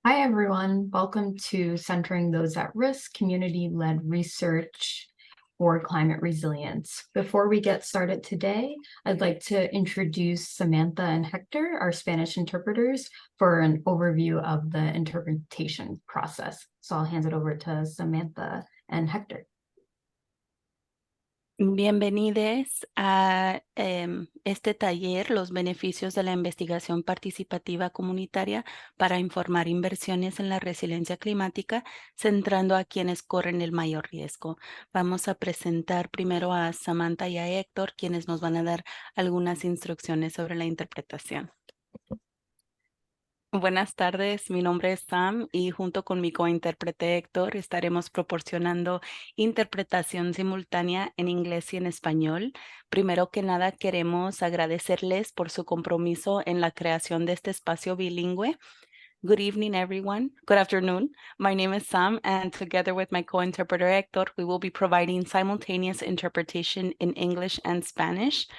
Hi, everyone. Welcome to Centering Those at Risk, community-led research for climate resilience. Before we get started today, I'd like to introduce Samantha and Hector, our Spanish interpreters, for an overview of the interpretation process. So I'll hand it over to Samantha and Hector. Bienvenidos a este taller, los beneficios de la investigación participativa comunitaria para informar inversiones en la resiliencia climática, centrando a quienes corren el mayor riesgo. Vamos a presentar primero a Samantha y a Héctor, quienes nos van a dar algunas instrucciones sobre la interpretación. Buenas tardes, mi nombre es Sam y junto con mi cointérprete Héctor estaremos proporcionando interpretación simultánea en inglés y en español. Primero que nada queremos agradecerles por su compromiso en la creación de este espacio bilingüe. Good evening, everyone. Good afternoon. My name is Sam, and together with my co-interpreter Héctor, we will be providing simultaneous interpretation in English and Spanish.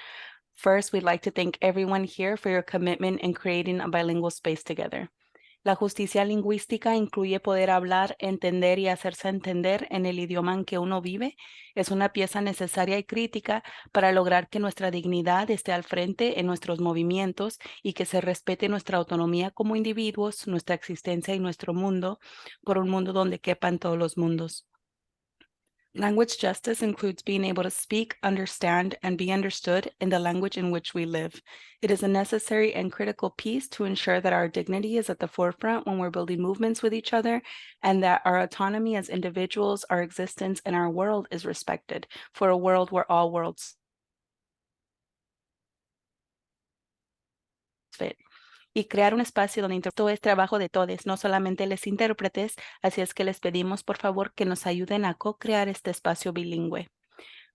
First, we'd like to thank everyone here for your commitment in creating a bilingual space together. La justicia lingüística incluye poder hablar, entender y hacerse entender en el idioma en que uno vive. Es una pieza necesaria y crítica para lograr que nuestra dignidad esté al frente en nuestros movimientos y que se respete nuestra autonomía como individuos, nuestra existencia y nuestro mundo, por un mundo donde quepan todos los mundos. Language justice includes being able to speak, understand, and be understood in the language in which we live. It is a necessary and critical piece to ensure that our dignity is at the forefront when we're building movements with each other, and that our autonomy as individuals, our existence, and our world is respected, for a world where all worlds fit. Y crear un espacio donde esto es trabajo de todos, no solamente los intérpretes, así es que les pedimos por favor que nos ayuden a co-crear este espacio bilingüe.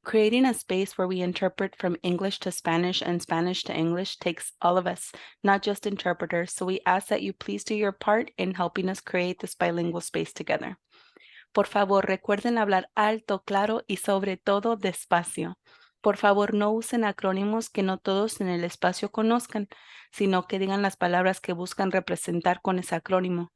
Creating a space where we interpret from English to Spanish and Spanish to English takes all of us, not just interpreters, so we ask that you please do your part in helping us create this bilingual space together. Por favor, recuerden hablar alto, claro y sobre todo despacio. Por favor, no usen acrónimos que no todos en el espacio conozcan, sino que digan las palabras que buscan representar con ese acrónimo.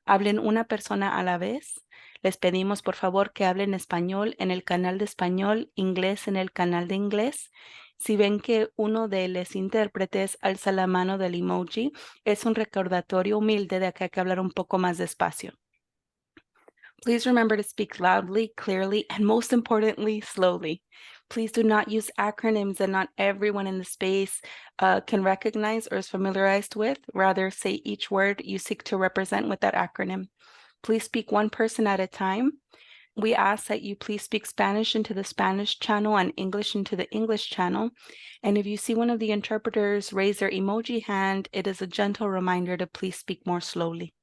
Hablen una persona a la vez. Les pedimos por favor que hablen español en el canal de español, inglés en el canal de inglés. Si ven que uno de los intérpretes alza la mano del emoji, es un recordatorio humilde de que hay que hablar un poco más despacio. Please remember to speak loudly, clearly, and most importantly, slowly. Please do not use acronyms that not everyone in the space can recognize or is familiarized with. Rather, say each word you seek to represent with that acronym. Please speak one person at a time. We ask that you please speak Spanish into the Spanish channel and English into the English channel. And if you see one of the interpreters raise their emoji hand, it is a gentle reminder to please speak more slowly.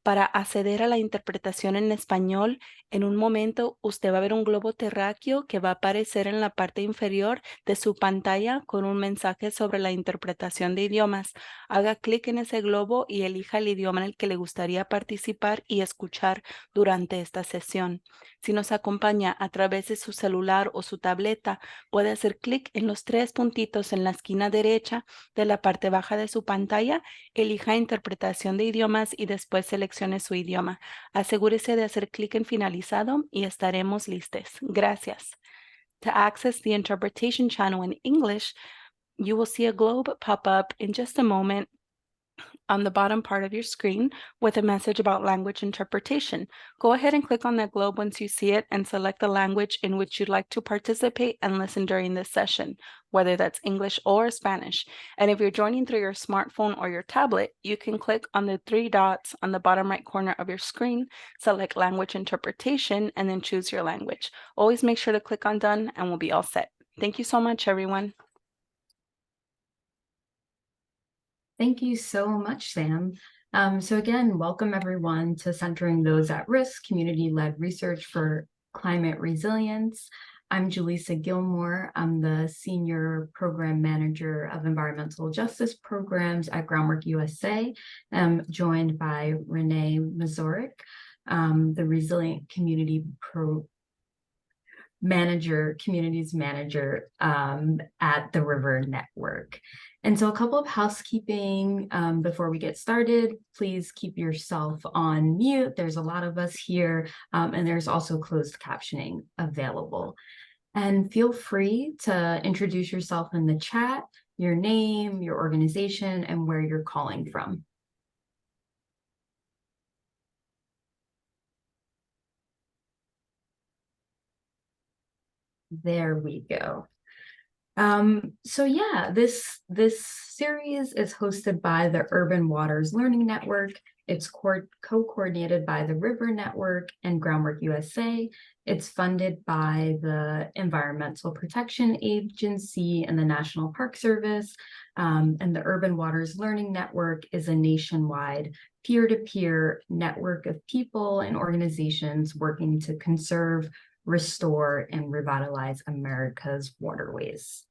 Para acceder a la interpretación en español, en un momento usted va a ver un globo terráqueo que va a aparecer en la parte inferior de su pantalla con un mensaje sobre la interpretación de idiomas. Haga clic en ese globo y elija el idioma en el que le gustaría participar y escuchar durante esta sesión. Si nos acompaña a través de su celular o su tableta, puede hacer clic en los 3 puntitos en la esquina derecha de la parte baja de su pantalla, elija interpretación de idiomas y después seleccione su idioma. Asegúrese de hacer clic en finalizado y estaremos listos. Gracias. To access the interpretation channel in English, you will see a globe pop up in just a moment on the bottom part of your screen with a message about language interpretation. Go ahead and click on that globe once you see it and select the language in which you'd like to participate and listen during this session, whether that's English or Spanish. And if you're joining through your smartphone or your tablet, you can click on the 3 dots on the bottom right corner of your screen, select language interpretation, and then choose your language. Always make sure to click on done and we'll be all set. Thank you so much, everyone. Thank you so much, Sam. So again, welcome everyone to Centering Those at Risk, community-led research for climate resilience. I'm Julissa Gilmore. I'm the Senior Program Manager of Environmental Justice Programs at Groundwork USA. I'm joined by Renee Mazorik, the Resilient Community communities manager at the River Network. And so a couple of housekeeping before we get started. Please keep yourself on mute. There's a lot of us here, and there's also closed captioning available. And feel free to introduce yourself in the chat, your name, your organization, and where you're calling from. There we go. So yeah, this series is hosted by the Urban Waters Learning Network. It's co-coordinated by the River Network and Groundwork USA. It's funded by the Environmental Protection Agency and the National Park Service. And the Urban Waters Learning Network is a nationwide peer-to-peer network of people and organizations working to conserve, restore, and revitalize America's waterways.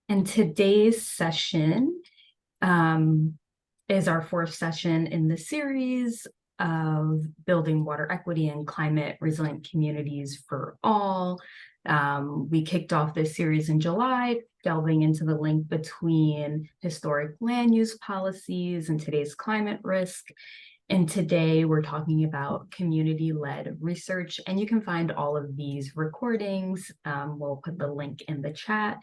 And today's session is our fourth session in the series of building water equity and climate resilient communities for all. We kicked off this series in July, delving into the link between historic land use policies and today's climate risk. And today we're talking about community-led research, and you can find all of these recordings. We'll put the link in the chat.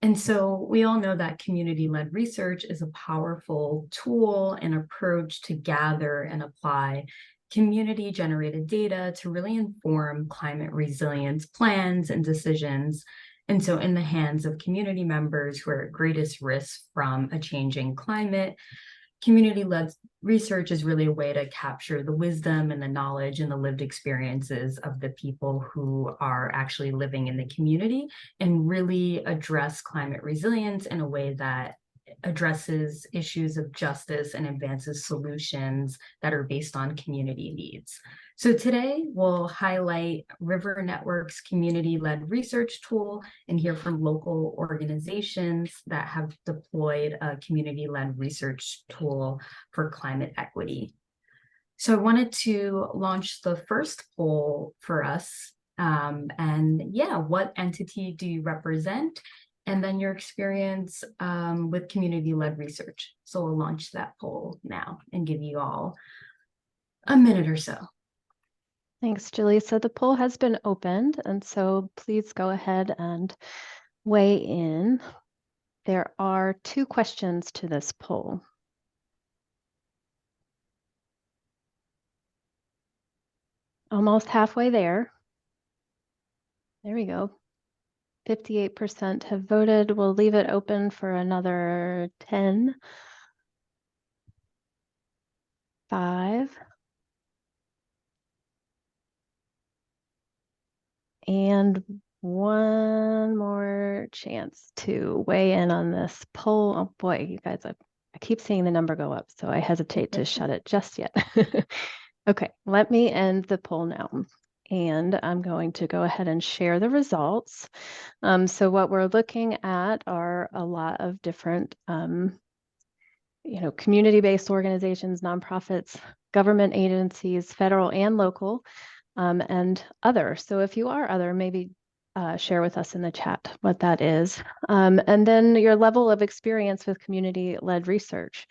And so we all know that community-led research is a powerful tool and approach to gather and apply community-generated data to really inform climate resilience plans and decisions. And so in the hands of community members who are at greatest risk from a changing climate, community-led research is really a way to capture the wisdom and the knowledge and the lived experiences of the people who are actually living in the community and really address climate resilience in a way that addresses issues of justice and advances solutions that are based on community needs. So today we'll highlight River Network's community-led research tool and hear from local organizations that have deployed a community-led research tool for climate equity. So I wanted to launch the first poll for us. And yeah, what entity do you represent? And then your experience with community-led research. So we'll launch that poll now and give you all a minute or so. Thanks, Julie. So the poll has been opened, and so please go ahead and weigh in. There are 2 questions to this poll. Almost halfway there. There we go. 58% have voted. We'll leave it open for another 10, 5, and one more chance to weigh in on this poll. Oh boy, you guys, I keep seeing the number go up, so I hesitate to shut it just yet. Okay, let me end the poll now. And I'm going to go ahead and share the results. So what we're looking at are a lot of different community-based organizations, nonprofits, government agencies, federal and local, and other. So if you are other, maybe share with us in the chat what that is. And then your level of experience with community-led research.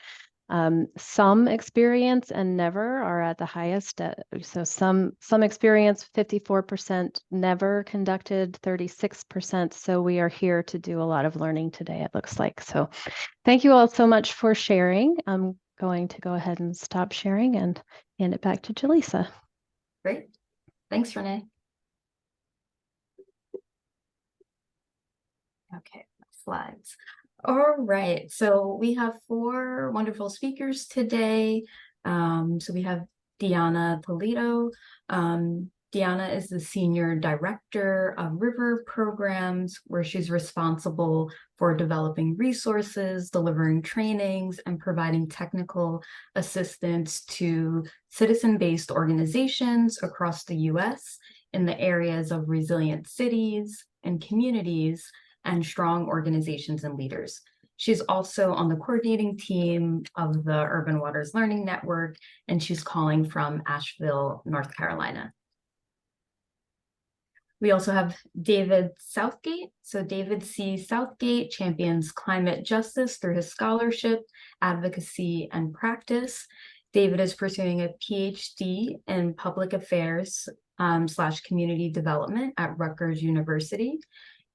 Some experience and never are at the highest. So some experience, 54%, never conducted, 36%. So we are here to do a lot of learning today, it looks like. So thank you all so much for sharing. I'm going to go ahead and stop sharing and hand it back to Jaleesa. Great. Thanks, Renee. Okay, slides. All right, so we have 4 wonderful speakers today. So we have Diana Toledo. Diana is the Senior Director of River Programs, where she's responsible for developing resources, delivering trainings, and providing technical assistance to citizen-based organizations across the U.S. in the areas of resilient cities and communities and strong organizations and leaders. She's also on the coordinating team of the Urban Waters Learning Network, and she's calling from Asheville, North Carolina. We also have David Southgate. So David C. Southgate champions climate justice through his scholarship, advocacy, and practice. David is pursuing a PhD in public affairs / community development at Rutgers University.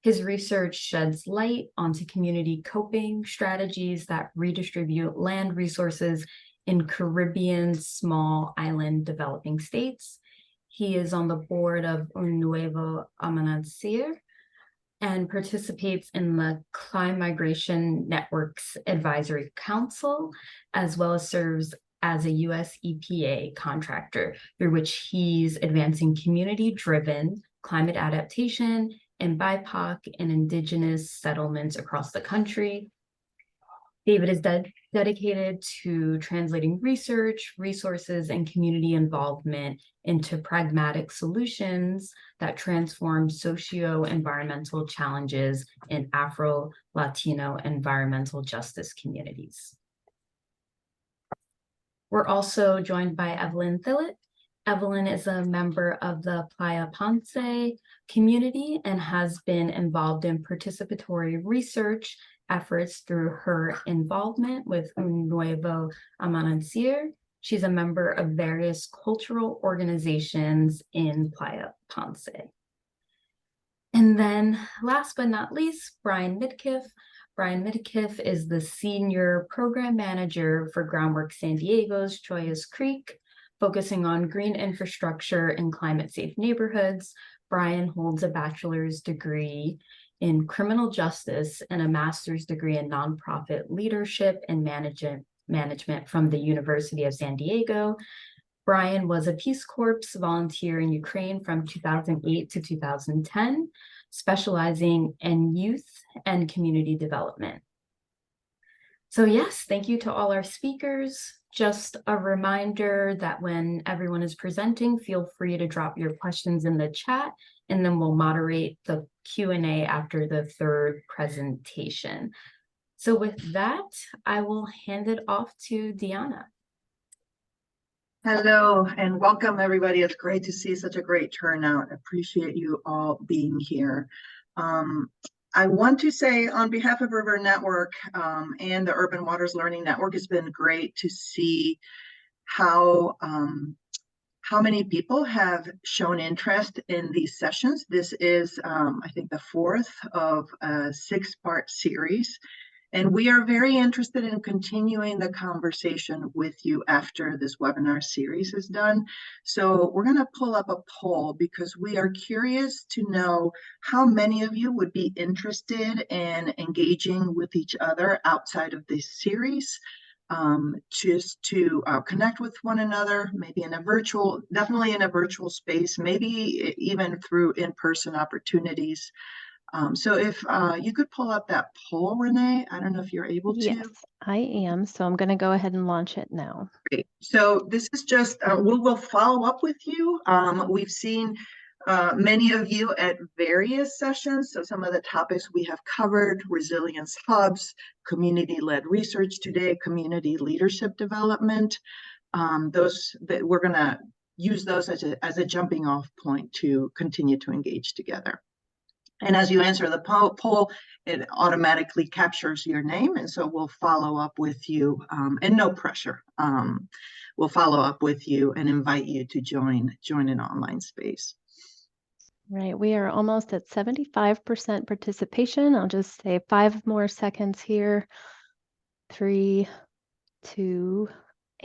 His research sheds light onto community coping strategies that redistribute land resources in Caribbean small island developing states. He is on the board of Un Nuevo Amanecer and participates in the Climate Migration Network's Advisory Council, as well as serves as a US EPA contractor, through which he's advancing community-driven climate adaptation in BIPOC and Indigenous settlements across the country. David is dedicated to translating research, resources, and community involvement into pragmatic solutions that transform socio-environmental challenges in Afro-Latino environmental justice communities. We're also joined by Evelyn Thillett. Evelyn is a member of the Playa Ponce community and has been involved in participatory research efforts through her involvement with Un Nuevo Amanecer. She's a member of various cultural organizations in Playa Ponce. And then last but not least, Brian Midkiff. Brian Midkiff is the Senior Program Manager for Groundwork San Diego's Choyas Creek, focusing on green infrastructure and climate-safe neighborhoods. Brian holds a bachelor's degree in criminal justice and a master's degree in nonprofit leadership and management from the University of San Diego. Brian was a Peace Corps volunteer in Ukraine from 2008 to 2010, specializing in youth and community development. So yes, thank you to all our speakers. Just a reminder that when everyone is presenting, feel free to drop your questions in the chat, and then we'll moderate the Q&A after the third presentation. So with that, I will hand it off to Deanna. Hello and welcome everybody. It's great to see such a great turnout. Appreciate you all being here. I want to say on behalf of River Network and the Urban Waters Learning Network, it's been great to see how many people have shown interest in these sessions. This is, I think, the fourth of a 6-part series. And we are very interested in continuing the conversation with you after this webinar series is done. So we're going to pull up a poll because we are curious to know how many of you would be interested in engaging with each other outside of this series, just to connect with one another, maybe in a virtual, definitely in a virtual space, maybe even through in-person opportunities. So if you could pull up that poll, Renee, I don't know if you're able to. Yes, I am. So I'm going to go ahead and launch it now. Great. So this is just, we'll follow up with you. We've seen many of you at various sessions. So some of the topics we have covered: resilience hubs, community-led research today, community leadership development. Those that we're going to use those as a jumping off point to continue to engage together. And as you answer the poll, it automatically captures your name. And so we'll follow up with you, and no pressure. We'll follow up with you and invite you to join an online space. Right, we are almost at 75% participation. I'll just say 5 more seconds here. 3, 2,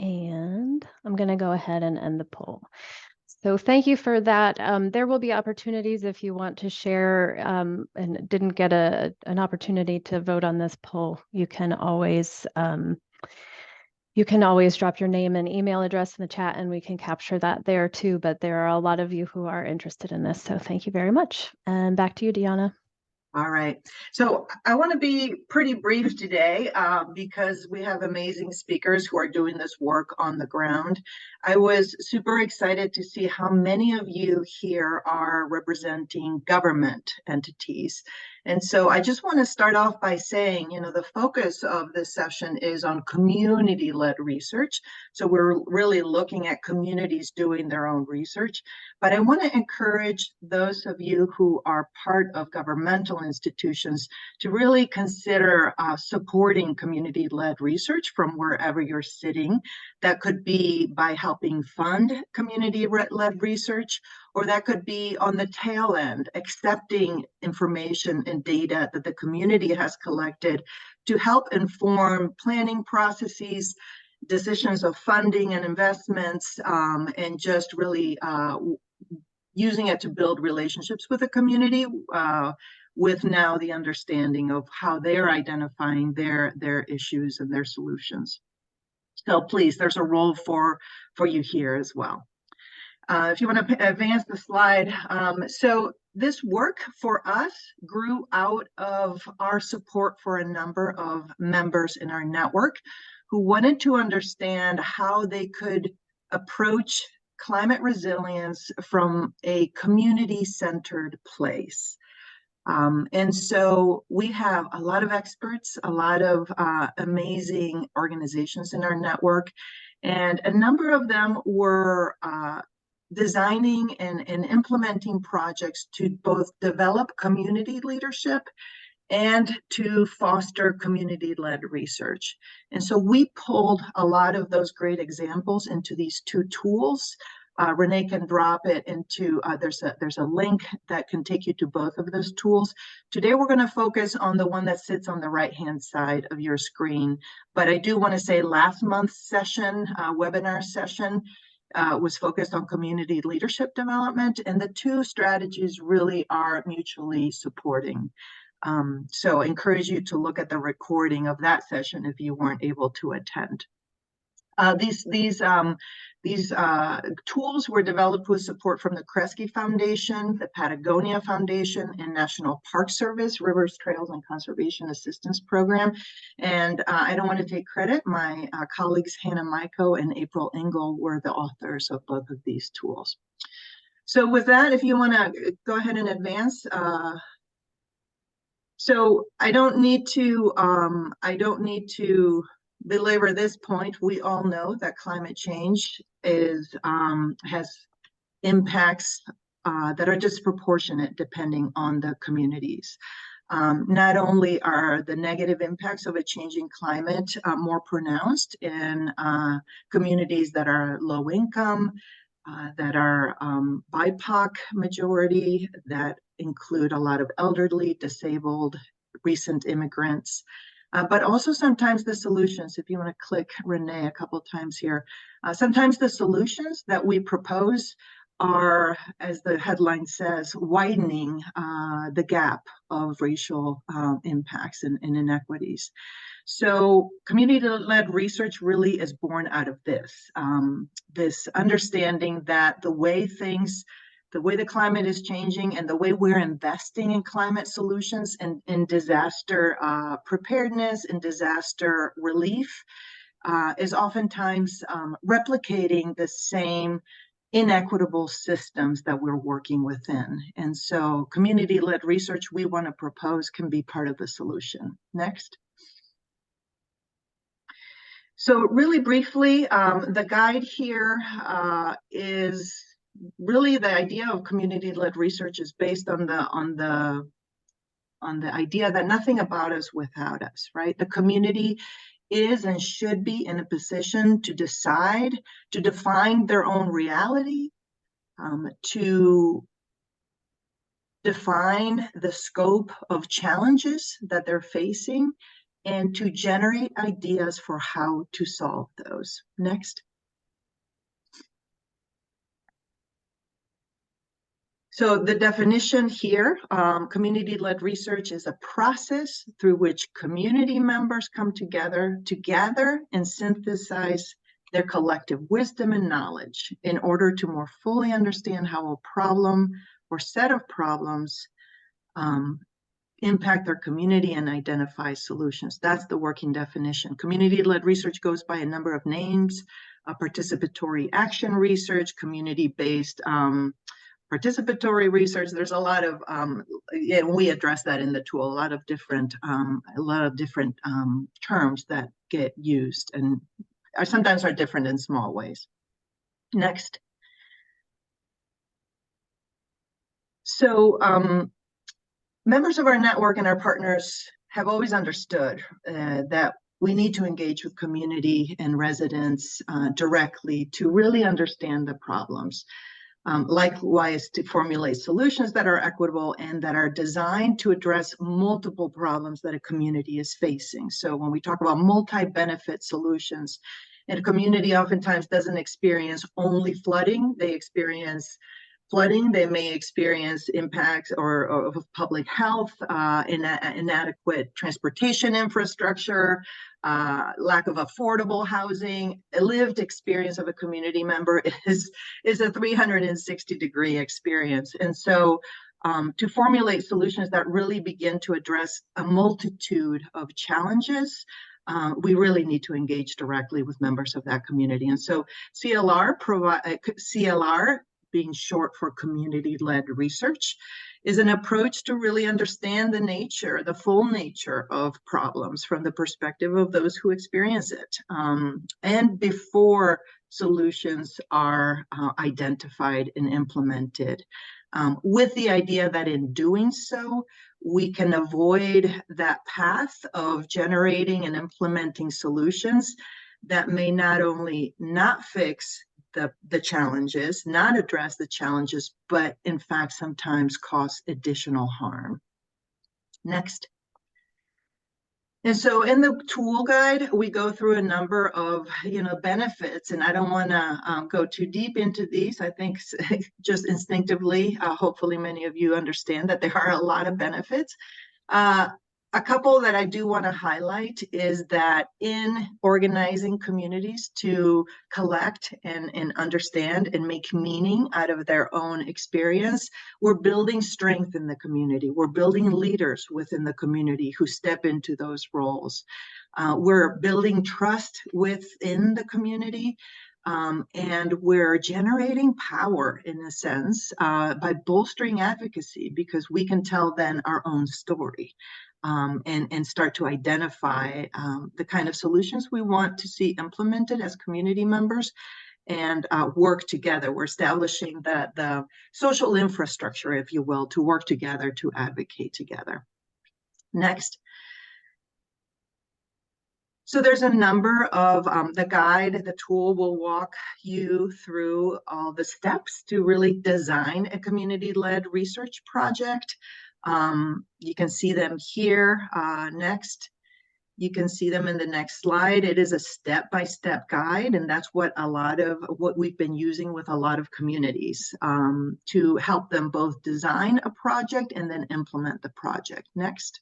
and I'm going to go ahead and end the poll. So thank you for that. There will be opportunities if you want to share and didn't get an opportunity to vote on this poll. You can always drop your name and email address in the chat and we can capture that there too. But there are a lot of you who are interested in this. So thank you very much. And back to you, Deanna. All right. So I want to be pretty brief today because we have amazing speakers who are doing this work on the ground. I was super excited to see how many of you here are representing government entities. And so I just want to start off by saying, the focus of this session is on community-led research. So we're really looking at communities doing their own research. But I want to encourage those of you who are part of governmental institutions to really consider supporting community-led research from wherever you're sitting. That could be by helping fund community-led research, or that could be on the tail end, accepting information and data that the community has collected to help inform planning processes, decisions of funding and investments, and just really using it to build relationships with the community, with now the understanding of how they're identifying their issues and their solutions. So please, there's a role for you here as well. If you want to advance the slide. So this work for us grew out of our support for a number of members in our network who wanted to understand how they could approach climate resilience from a community-centered place. And so we have a lot of experts, a lot of amazing organizations in our network, and a number of them were designing and implementing projects to both develop community leadership and to foster community-led research. And so we pulled a lot of those great examples into these two tools. Renee can drop it into, there's a link that can take you to both of those tools. Today, we're gonna focus on the one that sits on the right-hand side of your screen. But I do wanna say last month's session, webinar session, was focused on community leadership development, and the two strategies really are mutually supporting. So I encourage you to look at the recording of that session if you weren't able to attend. These tools were developed with support from the Kresge Foundation, the Patagonia Foundation, and National Park Service Rivers, Trails, and Conservation Assistance Program. And I don't want to take credit. My colleagues Hannah Maiko and April Engel were the authors of both of these tools. So with that, if you want to go ahead and advance. So I don't need to belabor this point. We all know that climate change has impacts that are disproportionate depending on the communities. Not only are the negative impacts of a changing climate more pronounced in communities that are low income, that are BIPOC majority, that include a lot of elderly, disabled, recent immigrants, but also sometimes the solutions, if you want to click Renee a couple of times here, sometimes the solutions that we propose are, as the headline says, widening the gap of racial impacts and inequities. So community-led research really is born out of this, this understanding that the way the climate is changing and the way we're investing in climate solutions and in disaster preparedness and disaster relief is oftentimes replicating the same inequitable systems that we're working within. And so community-led research we want to propose can be part of the solution. Next. So really briefly, the guide here is really the idea of community-led research is based on the idea that nothing about us without us, right? The community is and should be in a position to decide, to define their own reality, to define the scope of challenges that they're facing, and to generate ideas for how to solve those. Next. So the definition here, community-led research is a process through which community members come together to gather and synthesize their collective wisdom and knowledge in order to more fully understand how a problem or set of problems impact their community and identify solutions. That's the working definition. Community-led research goes by a number of names: participatory action research, community-based participatory research. There's a lot of, and we address that in the tool, a lot of different terms that get used and sometimes are different in small ways. Next. So members of our network and our partners have always understood that we need to engage with community and residents directly to really understand the problems. Likewise, to formulate solutions that are equitable and that are designed to address multiple problems that a community is facing. So when we talk about multi-benefit solutions, and a community oftentimes doesn't experience only flooding, they experience flooding, they may experience impacts of public health, inadequate transportation infrastructure, lack of affordable housing. A lived experience of a community member is a 360-degree experience. And so to formulate solutions that really begin to address a multitude of challenges, we really need to engage directly with members of that community. And so CLR, being short for community-led research, is an approach to really understand the full nature of problems from the perspective of those who experience it, and before solutions are identified and implemented, with the idea that in doing so, we can avoid that path of generating and implementing solutions that may not only not fix the challenges, not address the challenges, but in fact sometimes cause additional harm. Next. And so in the tool guide, we go through a number of benefits, and I don't want to go too deep into these. I think just instinctively, hopefully many of you understand that there are a lot of benefits. A couple that I do want to highlight is that in organizing communities to collect and understand and make meaning out of their own experience, we're building strength in the community. We're building leaders within the community who step into those roles. We're building trust within the community. And we're generating power, in a sense, by bolstering advocacy, because we can tell then our own story. And start to identify the kind of solutions we want to see implemented as community members and work together. We're establishing the social infrastructure, if you will, to work together, to advocate together. Next. So there's a number of, the guide, the tool will walk you through all the steps to really design a community-led research project. You can see them here. Next, you can see them in the next slide. It is a step-by-step guide, and that's what we've been using with a lot of communities to help them both design a project and then implement the project. Next.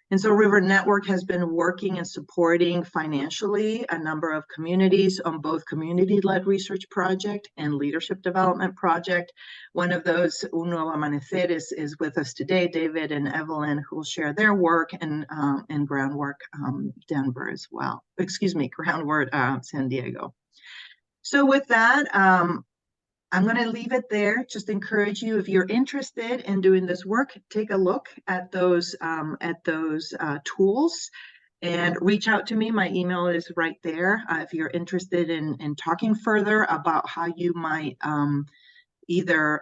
And so River Network has been working and supporting financially a number of communities on both community-led research project and leadership development project. One of those, Un Nuevo Amanecer, is with us today, David and Evelyn, who will share their work, and Groundwork Denver as well. Excuse me, Groundwork San Diego. So with that, I'm going to leave it there. Just encourage you, if you're interested in doing this work, take a look at those tools and reach out to me. My email is right there. If you're interested in talking further about how you might either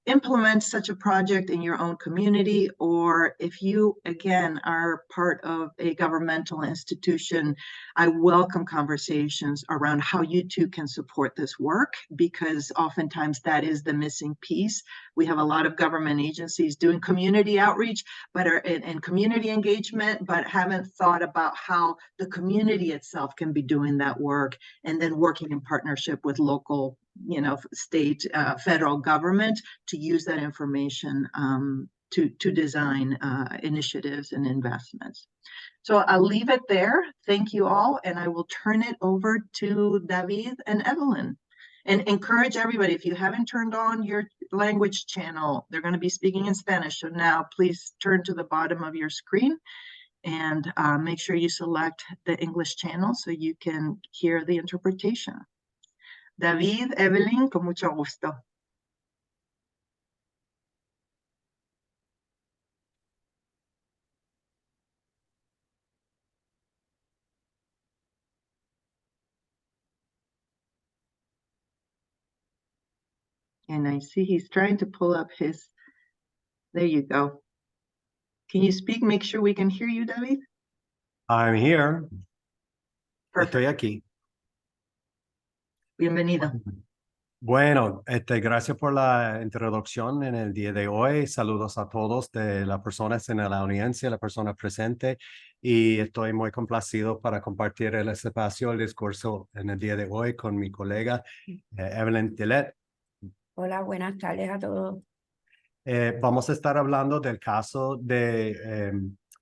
implement such a project in your own community, or if you, again, are part of a governmental institution, I welcome conversations around how you too can support this work, because oftentimes that is the missing piece. We have a lot of government agencies doing community outreach and community engagement, but haven't thought about how the community itself can be doing that work, and then working in partnership with local, state, federal government to use that information to design initiatives and investments. So I'll leave it there. Thank you all, and I will turn it over to David and Evelyn. And encourage everybody, if you haven't turned on your language channel, they're going to be speaking in Spanish. So now please turn to the bottom of your screen and make sure you select the English channel so you can hear the interpretation. David, Evelyn, con mucho gusto. And I see he's trying to pull up his, there you go. Can you speak? Make sure we can hear you, David. I'm here. Perfect. Estoy aquí. Bienvenido. Bueno, gracias por la introducción en el día de hoy. Saludos a todos de las personas en la audiencia, las personas presentes, y estoy muy complacido para compartir el espacio, el discurso en el día de hoy con mi colega Evelyn Tillet. Hola, buenas tardes a todos. Vamos a estar hablando del caso de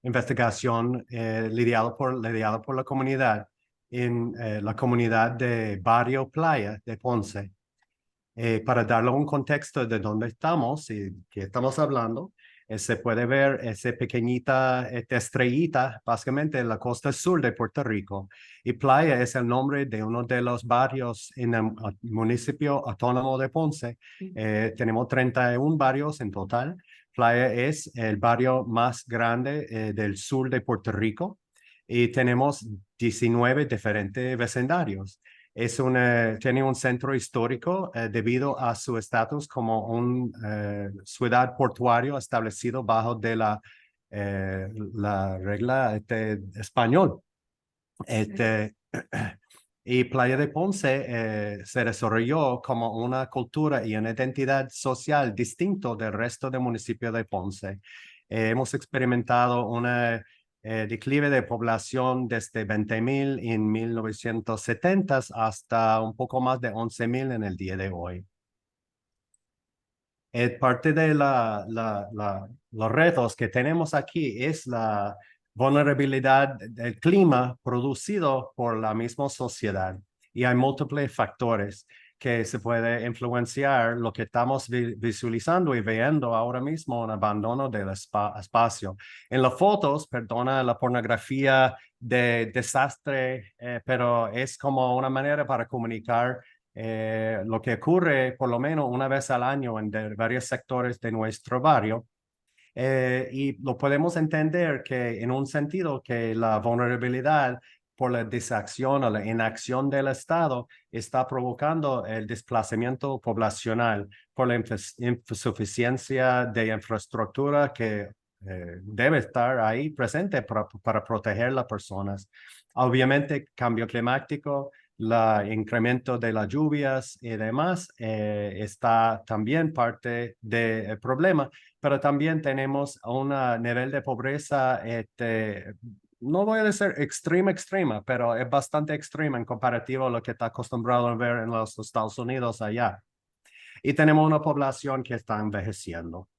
investigación lidiado por la comunidad en la comunidad de Barrio Playa de Ponce. Para darle un contexto de dónde estamos y qué estamos hablando, se puede ver esa pequeñita estrellita, básicamente en la costa sur de Puerto Rico. Y Playa es el nombre de uno de los barrios en el municipio autónomo de Ponce. Tenemos 31 barrios en total. Playa es el barrio más grande del sur de Puerto Rico y tenemos 19 diferentes vecindarios. Tiene un centro histórico debido a su estatus como una ciudad portuario establecido bajo de la regla español. Y Playa de Ponce se desarrolló como una cultura y una identidad social distinto del resto del municipio de Ponce. Hemos experimentado una declive de población desde 20,000 en 1970 hasta un poco más de 11,000 en el día de hoy. Parte de los retos que tenemos aquí es la vulnerabilidad del clima producido por la misma sociedad. Y hay múltiples factores que se puede influenciar lo que estamos visualizando y viendo ahora mismo, un abandono del espacio. En las fotos, perdona la pornografía de desastre, pero es como una manera para comunicar lo que ocurre por lo menos una vez al año en varios sectores de nuestro barrio. Y lo podemos entender que en un sentido que la vulnerabilidad por la desacción o la inacción del Estado está provocando el desplazamiento poblacional por la insuficiencia de infraestructura que debe estar ahí presente para proteger a las personas. Obviamente, cambio climático, el incremento de las lluvias y demás está también parte del problema, pero también tenemos un nivel de pobreza, no voy a decir extrema, pero es bastante extrema en comparativo a lo que está acostumbrado a ver en los Estados Unidos allá. Y tenemos una población que está envejeciendo.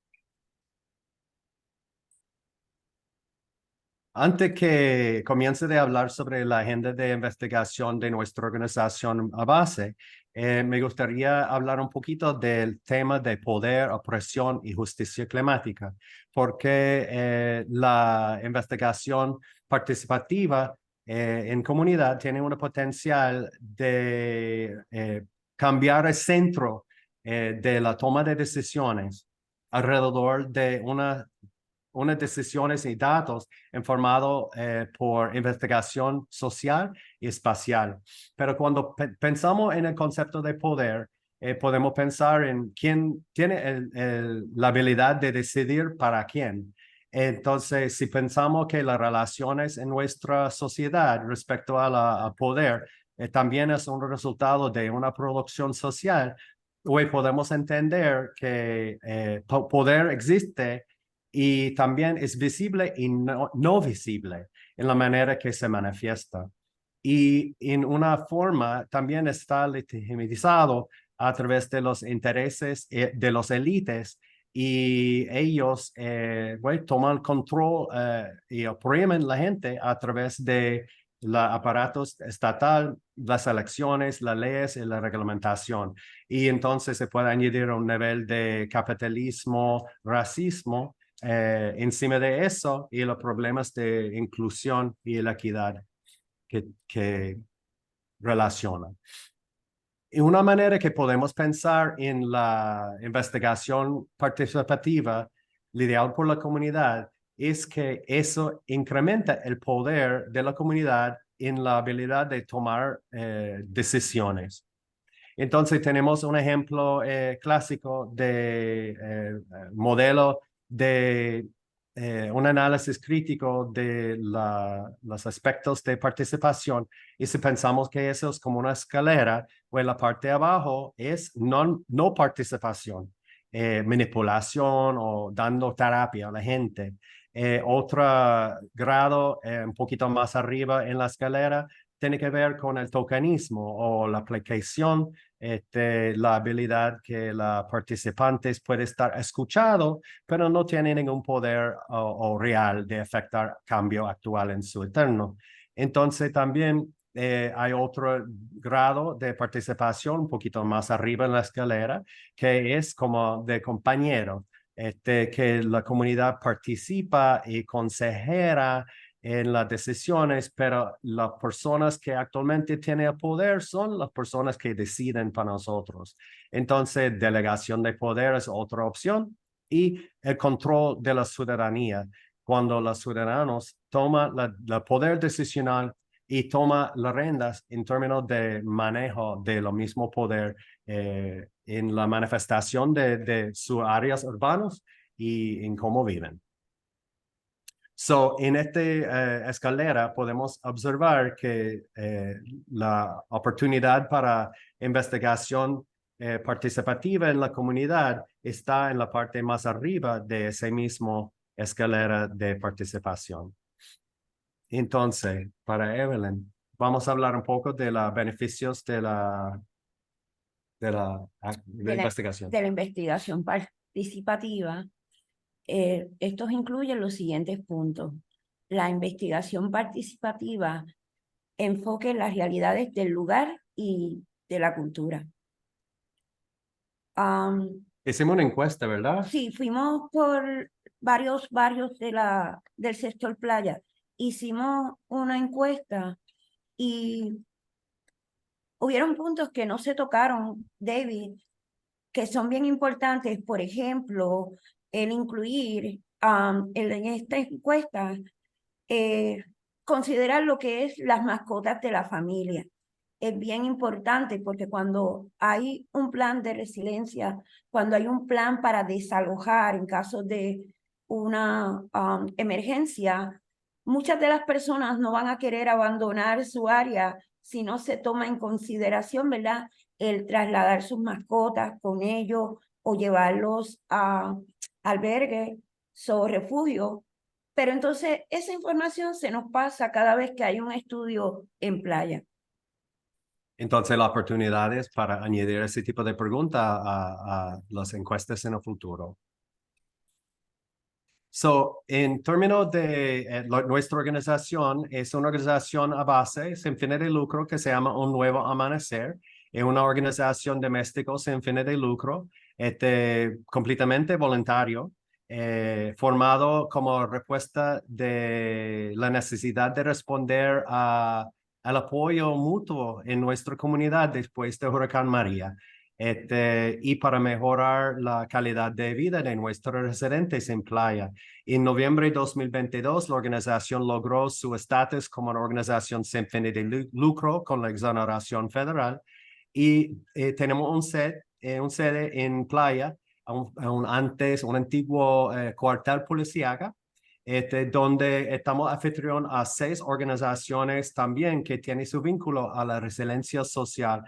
Antes que comience de hablar sobre la agenda de investigación de nuestra organización a base, me gustaría hablar un poquito del tema de poder, opresión y justicia climática, porque la investigación participativa en comunidad tiene un potencial de cambiar el centro de la toma de decisiones alrededor de unas decisiones y datos informados por investigación social y espacial. Pero cuando pensamos en el concepto de poder, podemos pensar en quién tiene la habilidad de decidir para quién. Entonces, si pensamos que las relaciones en nuestra sociedad respecto a poder también es un resultado de una producción social, hoy podemos entender que poder existe y también es visible y no visible en la manera que se manifiesta. Y en una forma también está legitimizado a través de los intereses de los élites y ellos toman control y oprimen la gente a través de los aparatos estatal, las elecciones, las leyes y la reglamentación. Y entonces se puede añadir un nivel de capitalismo, racismo, encima de eso y los problemas de inclusión y la equidad que relacionan. Y una manera que podemos pensar en la investigación participativa liderada por la comunidad es que eso incrementa el poder de la comunidad en la habilidad de tomar decisiones. Entonces tenemos un ejemplo clásico de modelo de un análisis crítico de los aspectos de participación. Y si pensamos que eso es como una escalera, pues la parte de abajo es no participación, manipulación o dando terapia a la gente. Otro grado, un poquito más arriba en la escalera, tiene que ver con el tokenismo o la aplicación, la habilidad que los participantes pueden estar escuchados, pero no tienen ningún poder o real de afectar cambio actual en su entorno. Entonces también hay otro grado de participación un poquito más arriba en la escalera, que es como de compañero, que la comunidad participa y consejera en las decisiones, pero las personas que actualmente tienen el poder son las personas que deciden para nosotros. Entonces, delegación de poder es otra opción y el control de la ciudadanía, cuando los ciudadanos toman el poder decisional y toma las riendas en términos de manejo de lo mismo poder en la manifestación de sus áreas urbanas y en cómo viven. So, en esta escalera podemos observar que la oportunidad para investigación participativa en la comunidad está en la parte más arriba de ese mismo escalera de participación. Entonces, para Evelyn, vamos a hablar un poco de los beneficios de la investigación. De la investigación participativa. Estos incluyen los siguientes puntos. La investigación participativa enfoque en las realidades del lugar y de la cultura. Hicimos una encuesta, ¿verdad? Sí, fuimos por varios barrios del sector playa. Hicimos una encuesta y hubieron puntos que no se tocaron, David, que son bien importantes. Por ejemplo, el incluir en esta encuesta, considerar lo que es las mascotas de la familia. Es bien importante porque cuando hay un plan de resiliencia, cuando hay un plan para desalojar en caso de una emergencia, muchas de las personas no van a querer abandonar su área si no se toma en consideración, ¿verdad?, el trasladar sus mascotas con ellos o llevarlos a albergues o refugios. Pero entonces esa información se nos pasa cada vez que hay un estudio en playa. Entonces, la oportunidad es para añadir ese tipo de pregunta a las encuestas en el futuro. So, en términos de nuestra organización, es una organización a base sin fines de lucro que se llama Un Nuevo Amanecer. Es una organización de domésticos sin fines de lucro, completamente voluntario, formado como respuesta de la necesidad de responder al apoyo mutuo en nuestra comunidad después del huracán María. Y para mejorar la calidad de vida de nuestros residentes en playa. En noviembre de 2022, la organización logró su estatus como una organización sin fines de lucro con la exoneración federal y tenemos un sede en playa, un antiguo cuartel policíaco, donde estamos anfitrión a 6 organizaciones también que tienen su vínculo a la resiliencia social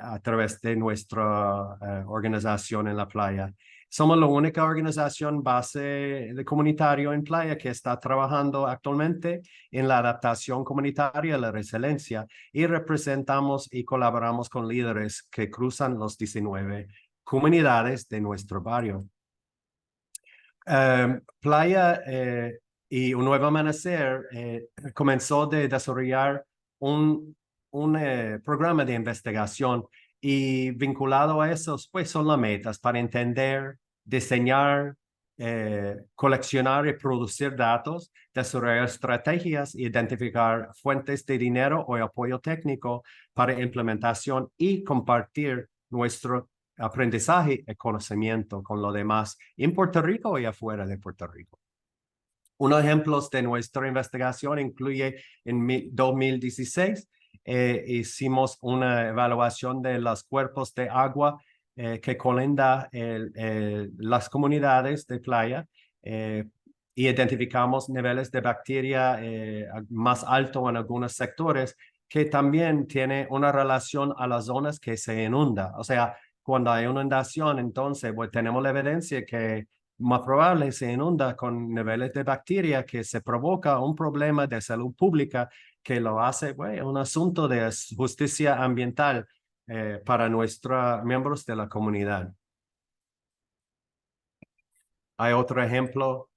a través de nuestra organización en la playa. Somos la única organización base de comunitario en playa que está trabajando actualmente en la adaptación comunitaria a la resiliencia y representamos y colaboramos con líderes que cruzan los 19 comunidades de nuestro barrio. Playa y Un Nuevo Amanecer comenzó de desarrollar un programa de investigación y vinculado a eso, pues son las metas para entender, diseñar, coleccionar y producir datos, desarrollar estrategias, identificar fuentes de dinero o apoyo técnico para implementación y compartir nuestro aprendizaje y conocimiento con los demás en Puerto Rico y afuera de Puerto Rico. Unos ejemplos de nuestra investigación incluye en 2016 hicimos una evaluación de los cuerpos de agua que colinda las comunidades de playa. Identificamos niveles de bacteria más alto en algunos sectores que también tiene una relación a las zonas que se inunda. O sea, cuando hay una inundación, entonces pues, tenemos la evidencia que más probable se inunda con niveles de bacteria que se provoca un problema de salud pública que lo hace pues, un asunto de justicia ambiental para nuestros miembros de la comunidad. Hay otro ejemplo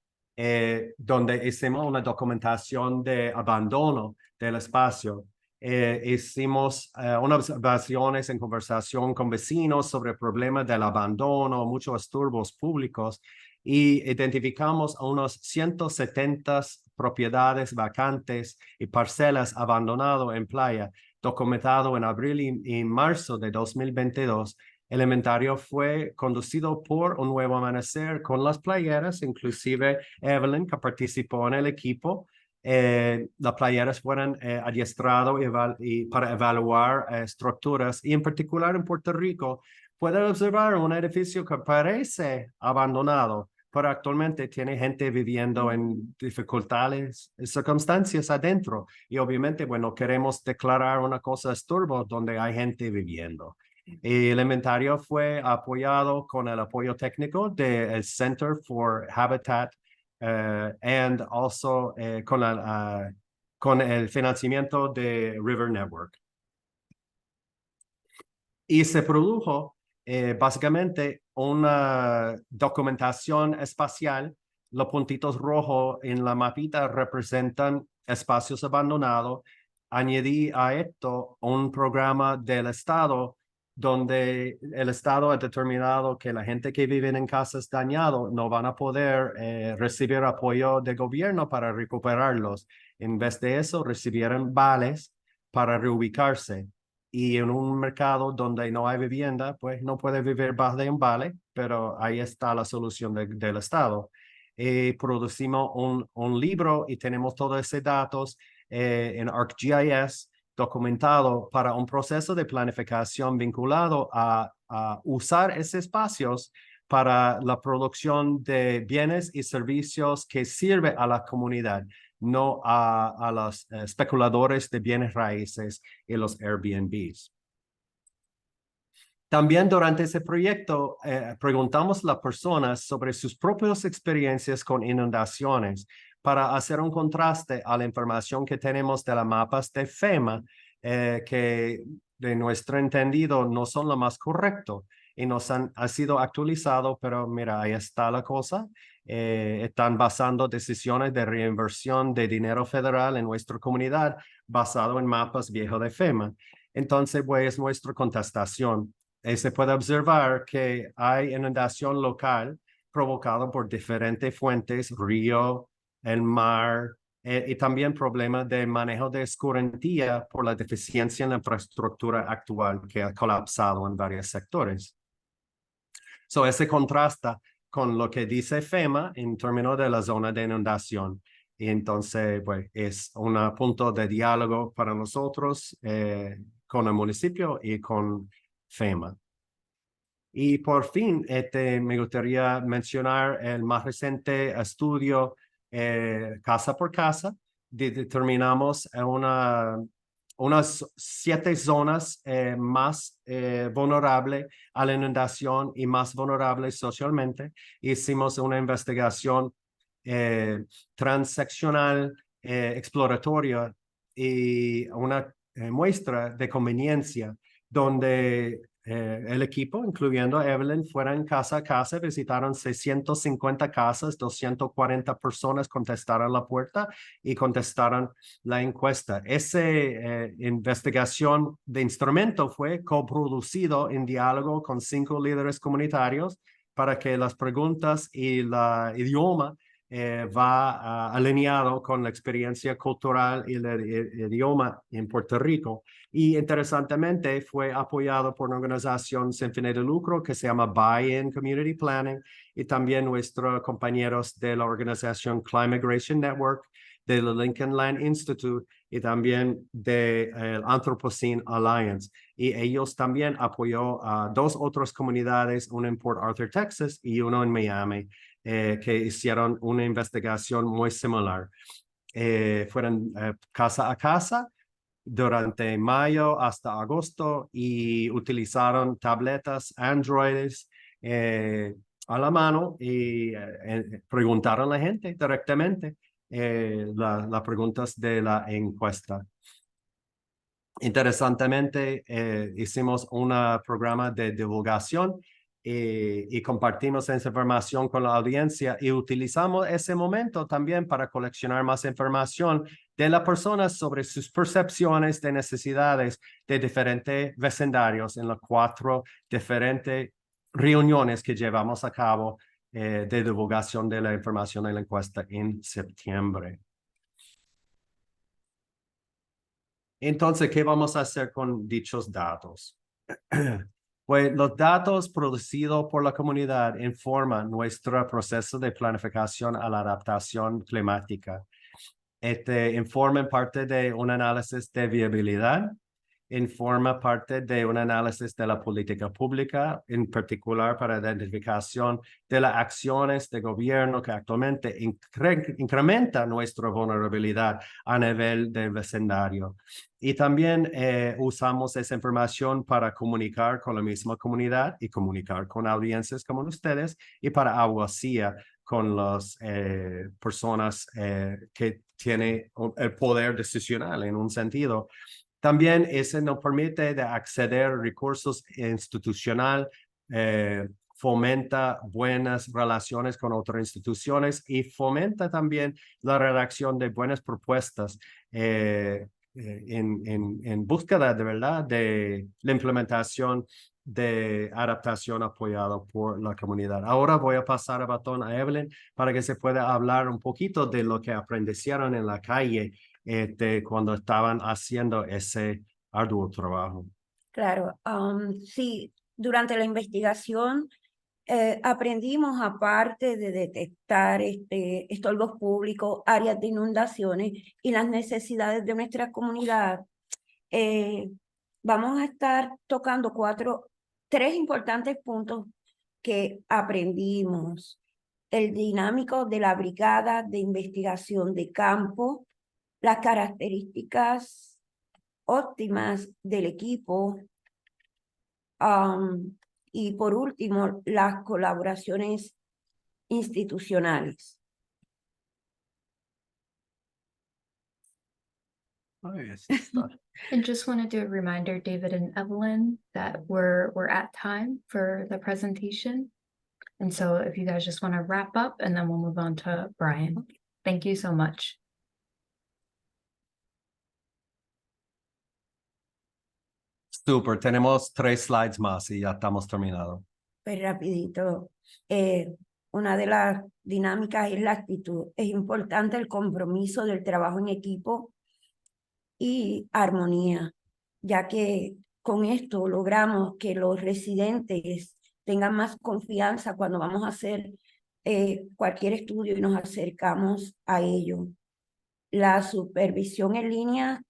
donde hicimos una documentación de abandono del espacio. Hicimos unas observaciones en conversación con vecinos sobre el problema del abandono, muchos disturbos públicos y identificamos unos 170 propiedades vacantes y parcelas abandonadas en playa, documentado en abril y marzo de 2022. El inventario fue conducido por Un Nuevo Amanecer con las playeras, inclusive Evelyn, que participó en el equipo. Las playeras fueron adiestradas para evaluar estructuras y en particular en Puerto Rico puede observar un edificio que parece abandonado, pero actualmente tiene gente viviendo en dificultades, circunstancias adentro. Y obviamente, bueno, queremos declarar una cosa estorbo donde hay gente viviendo. Y el inventario fue apoyado con el apoyo técnico del Center for Habitat and also con el financiamiento de River Network. Y se produjo básicamente una documentación espacial. Los puntitos rojos en la mapita representan espacios abandonados. Añadí a esto un programa del Estado donde el Estado ha determinado que la gente que vive en casas dañadas no van a poder recibir apoyo del gobierno para recuperarlos. En vez de eso, recibieron vales para reubicarse. Y en un mercado donde no hay vivienda, pues no puede vivir bajo de un vale, pero ahí está la solución del Estado. Producimos un libro y tenemos todos esos datos en ArcGIS documentado para un proceso de planificación vinculado a usar esos espacios para la producción de bienes y servicios que sirve a la comunidad, no a los especuladores de bienes raíces y los Airbnbs. También durante ese proyecto preguntamos a las personas sobre sus propias experiencias con inundaciones para hacer un contraste a la información que tenemos de las mapas de FEMA, que de nuestro entendido no son lo más correcto y nos han sido actualizados, pero mira, ahí está la cosa. Están basando decisiones de reinversión de dinero federal en nuestra comunidad basado en mapas viejos de FEMA. Entonces, pues, nuestra contestación. Se puede observar que hay inundación local provocada por diferentes fuentes, río, el mar, y también problemas de manejo de escurrentía por la deficiencia en la infraestructura actual que ha colapsado en varios sectores. Ese contrasta con lo que dice FEMA en términos de la zona de inundación. Y entonces, pues, es un punto de diálogo para nosotros con el municipio y con FEMA. Y por fin, me gustaría mencionar el más reciente estudio casa por casa. Determinamos unas 7 zonas más vulnerables a la inundación y más vulnerables socialmente. Hicimos una investigación transeccional exploratoria y una muestra de conveniencia donde el equipo, incluyendo a Evelyn, fueron casa a casa, visitaron 650 casas, 240 personas contestaron la puerta y contestaron la encuesta. Esa investigación de instrumento fue coproducido en diálogo con 5 líderes comunitarios para que las preguntas y el idioma va alineado con la experiencia cultural y el idioma en Puerto Rico. Y interesantemente fue apoyado por una organización sin fines de lucro que se llama Buy-in Community Planning y también nuestros compañeros de la organización Climate Migration Network, del Lincoln Land Institute y también del Anthropocene Alliance. Y ellos también apoyó a dos otras comunidades, una en Port Arthur, Texas, y uno en Miami, que hicieron una investigación muy similar. Fueron casa a casa durante mayo hasta agosto y utilizaron tabletas Androids a la mano y preguntaron a la gente directamente las preguntas de la encuesta. Interesantemente, hicimos un programa de divulgación y compartimos esa información con la audiencia y utilizamos ese momento también para coleccionar más información de las personas sobre sus percepciones de necesidades de diferentes vecindarios en las 4 diferentes reuniones que llevamos a cabo de divulgación de la información de la encuesta en septiembre. Entonces, ¿qué vamos a hacer con dichos datos? Pues los datos producidos por la comunidad informan nuestro proceso de planificación a la adaptación climática. Este informa parte de un análisis de viabilidad, informa parte de un análisis de la política pública, en particular para la identificación de las acciones de gobierno que actualmente incrementa nuestra vulnerabilidad a nivel del vecindario. Y también usamos esa información para comunicar con la misma comunidad y comunicar con audiencias como ustedes y para abogacía con las personas que tienen el poder decisional en un sentido. También eso nos permite de acceder a recursos institucionales, fomenta buenas relaciones con otras instituciones y fomenta también la redacción de buenas propuestas en búsqueda de verdad de la implementación de adaptación apoyada por la comunidad. Ahora voy a pasar el batón a Evelyn para que se pueda hablar un poquito de lo que aprendieron en la calle cuando estaban haciendo ese arduo trabajo. Claro, sí, durante la investigación aprendimos, aparte de detectar estorbos públicos, áreas de inundaciones y las necesidades de nuestra comunidad, vamos a estar tocando 3 importantes puntos que aprendimos. El dinámico de la brigada de investigación de campo, las características óptimas del equipo, y por último, las colaboraciones institucionales. And just want to do a reminder, David and Evelyn, that we're at time for the presentation. And so if you guys just want to wrap up and then we'll move on to Brian. Thank you so much. Super, tenemos 3 slides más y ya estamos terminados. Pues rapidito, una de las dinámicas es la actitud. Es importante el compromiso del trabajo en equipo y armonía, ya que con esto logramos que los residentes tengan más confianza cuando vamos a hacer cualquier estudio y nos acercamos a ello. La supervisión en línea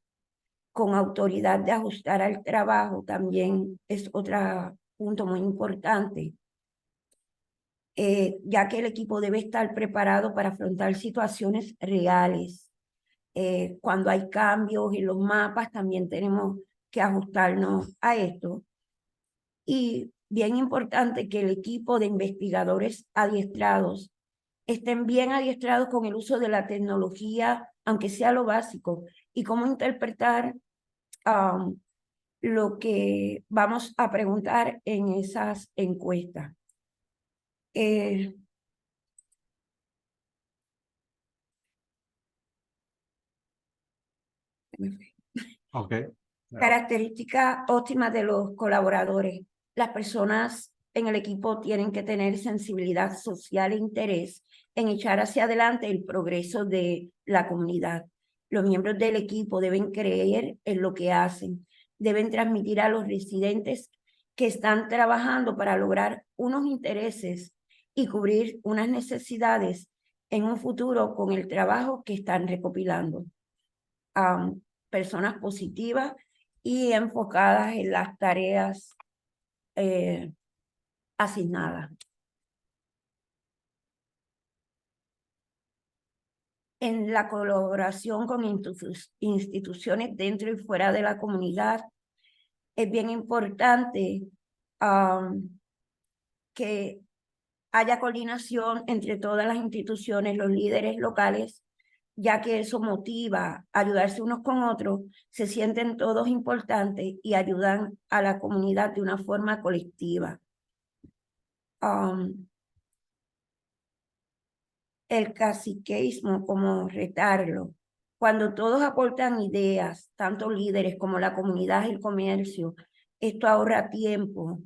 con autoridad de ajustar al trabajo también es otro punto muy importante, ya que el equipo debe estar preparado para afrontar situaciones reales. Cuando hay cambios en los mapas, también tenemos que ajustarnos a esto. Y bien importante que el equipo de investigadores adiestrados estén bien adiestrados con el uso de la tecnología, aunque sea lo básico, y cómo interpretar lo que vamos a preguntar en esas encuestas. Okay. Características óptimas de los colaboradores. Las personas en el equipo tienen que tener sensibilidad social e interés en echar hacia adelante el progreso de la comunidad. Los miembros del equipo deben creer en lo que hacen. Deben transmitir a los residentes que están trabajando para lograr unos intereses y cubrir unas necesidades en un futuro con el trabajo que están recopilando. Personas positivas y enfocadas en las tareas asignadas. En la colaboración con instituciones dentro y fuera de la comunidad, es bien importante que haya coordinación entre todas las instituciones, los líderes locales, ya que eso motiva a ayudarse unos con otros, se sienten todos importantes y ayudan a la comunidad de una forma colectiva. El caciqueísmo, como retarlo, cuando todos aportan ideas, tanto líderes como la comunidad y el comercio, esto ahorra tiempo,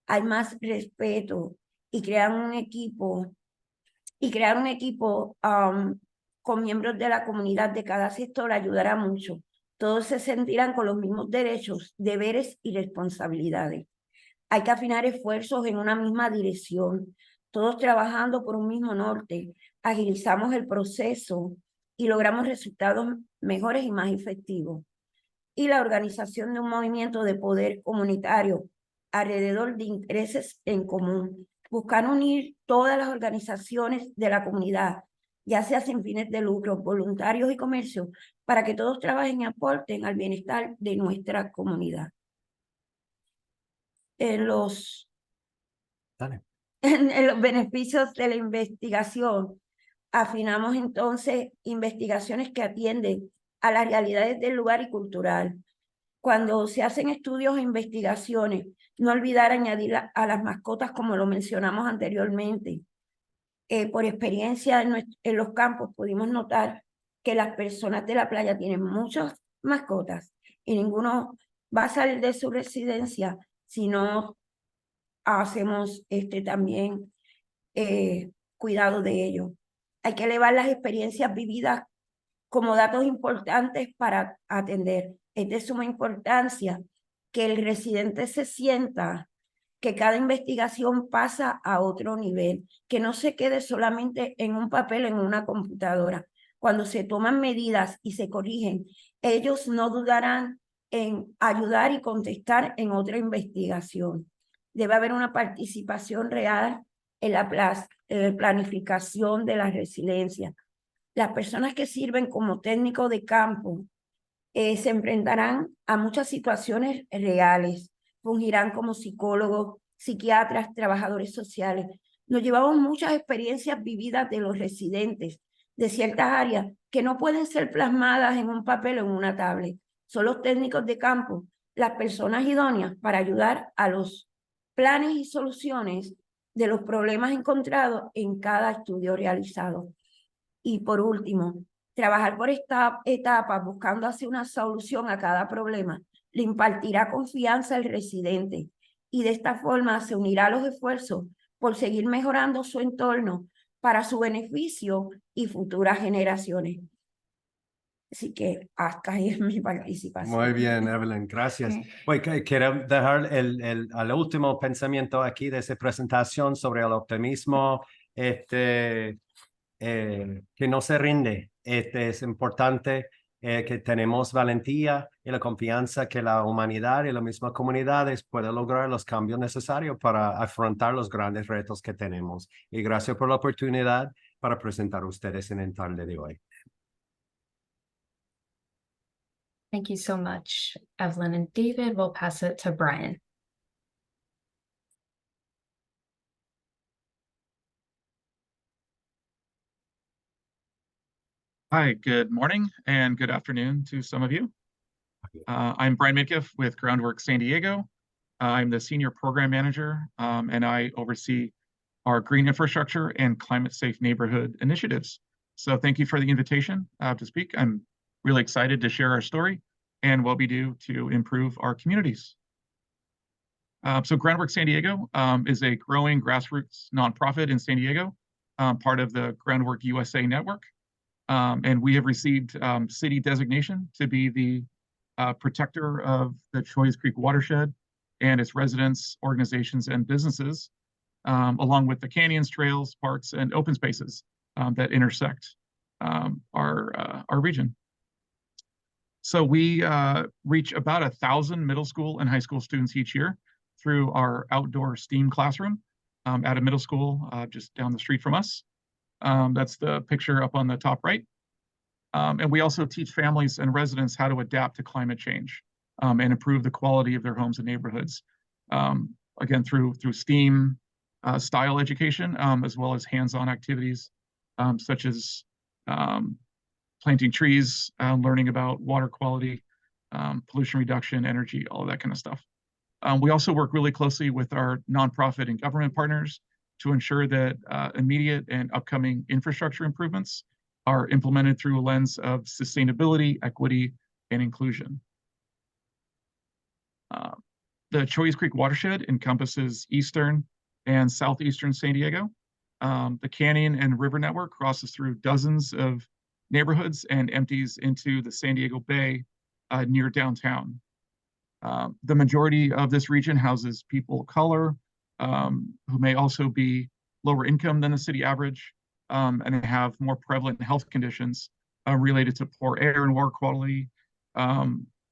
hay más respeto y crear un equipo con miembros de la comunidad de cada sector ayudará mucho. Todos se sentirán con los mismos derechos, deberes y responsabilidades. Hay que afinar esfuerzos en una misma dirección, todos trabajando por un mismo norte. Agilizamos el proceso y logramos resultados mejores y más efectivos. Y la organización de un movimiento de poder comunitario alrededor de intereses en común. Buscar unir todas las organizaciones de la comunidad, ya sea sin fines de lucro, voluntarios y comercio, para que todos trabajen y aporten al bienestar de nuestra comunidad. En los beneficios de la investigación, afinamos entonces investigaciones que atienden a las realidades del lugar y cultural. Cuando se hacen estudios e investigaciones, no olvidar añadir a las mascotas como lo mencionamos anteriormente. Por experiencia en los campos pudimos notar que las personas de la playa tienen muchas mascotas y ninguno va a salir de su residencia si no hacemos también cuidado de ello. Hay que elevar las experiencias vividas como datos importantes para atender. Es de suma importancia que el residente se sienta que cada investigación pasa a otro nivel, que no se quede solamente en un papel, en una computadora. Cuando se toman medidas y se corrigen, ellos no dudarán en ayudar y contestar en otra investigación. Debe haber una participación real en la planificación de la resiliencia. Las personas que sirven como técnicos de campo se enfrentarán a muchas situaciones reales, fungirán como psicólogos, psiquiatras, trabajadores sociales. Nos llevamos muchas experiencias vividas de los residentes de ciertas áreas que no pueden ser plasmadas en un papel o en una tablet. Son los técnicos de campo, las personas idóneas para ayudar a los planes y soluciones de los problemas encontrados en cada estudio realizado. Y por último, trabajar por esta etapa buscando hacer una solución a cada problema le impartirá confianza al residente y de esta forma se unirá a los esfuerzos por seguir mejorando su entorno para su beneficio y futuras generaciones. Así que hasta ahí es mi participación. Muy bien, Evelyn, gracias. Bueno, quiero dejar el último pensamiento aquí de esa presentación sobre el optimismo, que no se rinde. Es importante que tenemos valentía y la confianza que la humanidad y las mismas comunidades pueden lograr los cambios necesarios para afrontar los grandes retos que tenemos. Y gracias por la oportunidad para presentar a ustedes en el tarde de hoy. Thank you so much, Evelyn and David. We'll pass it to Brian. Hi, good morning and good afternoon to some of you. I'm Brian Midkiff with Groundwork San Diego. I'm the Senior Program Manager, and I oversee our green infrastructure and climate safe neighborhood initiatives. So thank you for the invitation to speak. I'm really excited to share our story and what we do to improve our communities. So Groundwork San Diego is a growing grassroots nonprofit in San Diego, part of the Groundwork USA network. And we have received city designation to be the protector of the Choi's Creek watershed and its residents, organizations, and businesses, along with the canyons, trails, parks, and open spaces that intersect our region. So we reach about 1,000 middle school and high school students each year through our outdoor STEAM classroom at a middle school just down the street from us. That's the picture up on the top right. And we also teach families and residents how to adapt to climate change and improve the quality of their homes and neighborhoods. Again, through STEAM style education, as well as hands-on activities such as planting trees, learning about water quality, pollution reduction, energy, all of that kind of stuff. We also work really closely with our nonprofit and government partners to ensure that immediate and upcoming infrastructure improvements are implemented through a lens of sustainability, equity, and inclusion. The Choice Creek watershed encompasses eastern and southeastern San Diego. The canyon and river network crosses through dozens of neighborhoods and empties into the San Diego Bay near downtown. The majority of this region houses people of color who may also be lower income than the city average and have more prevalent health conditions related to poor air and water quality,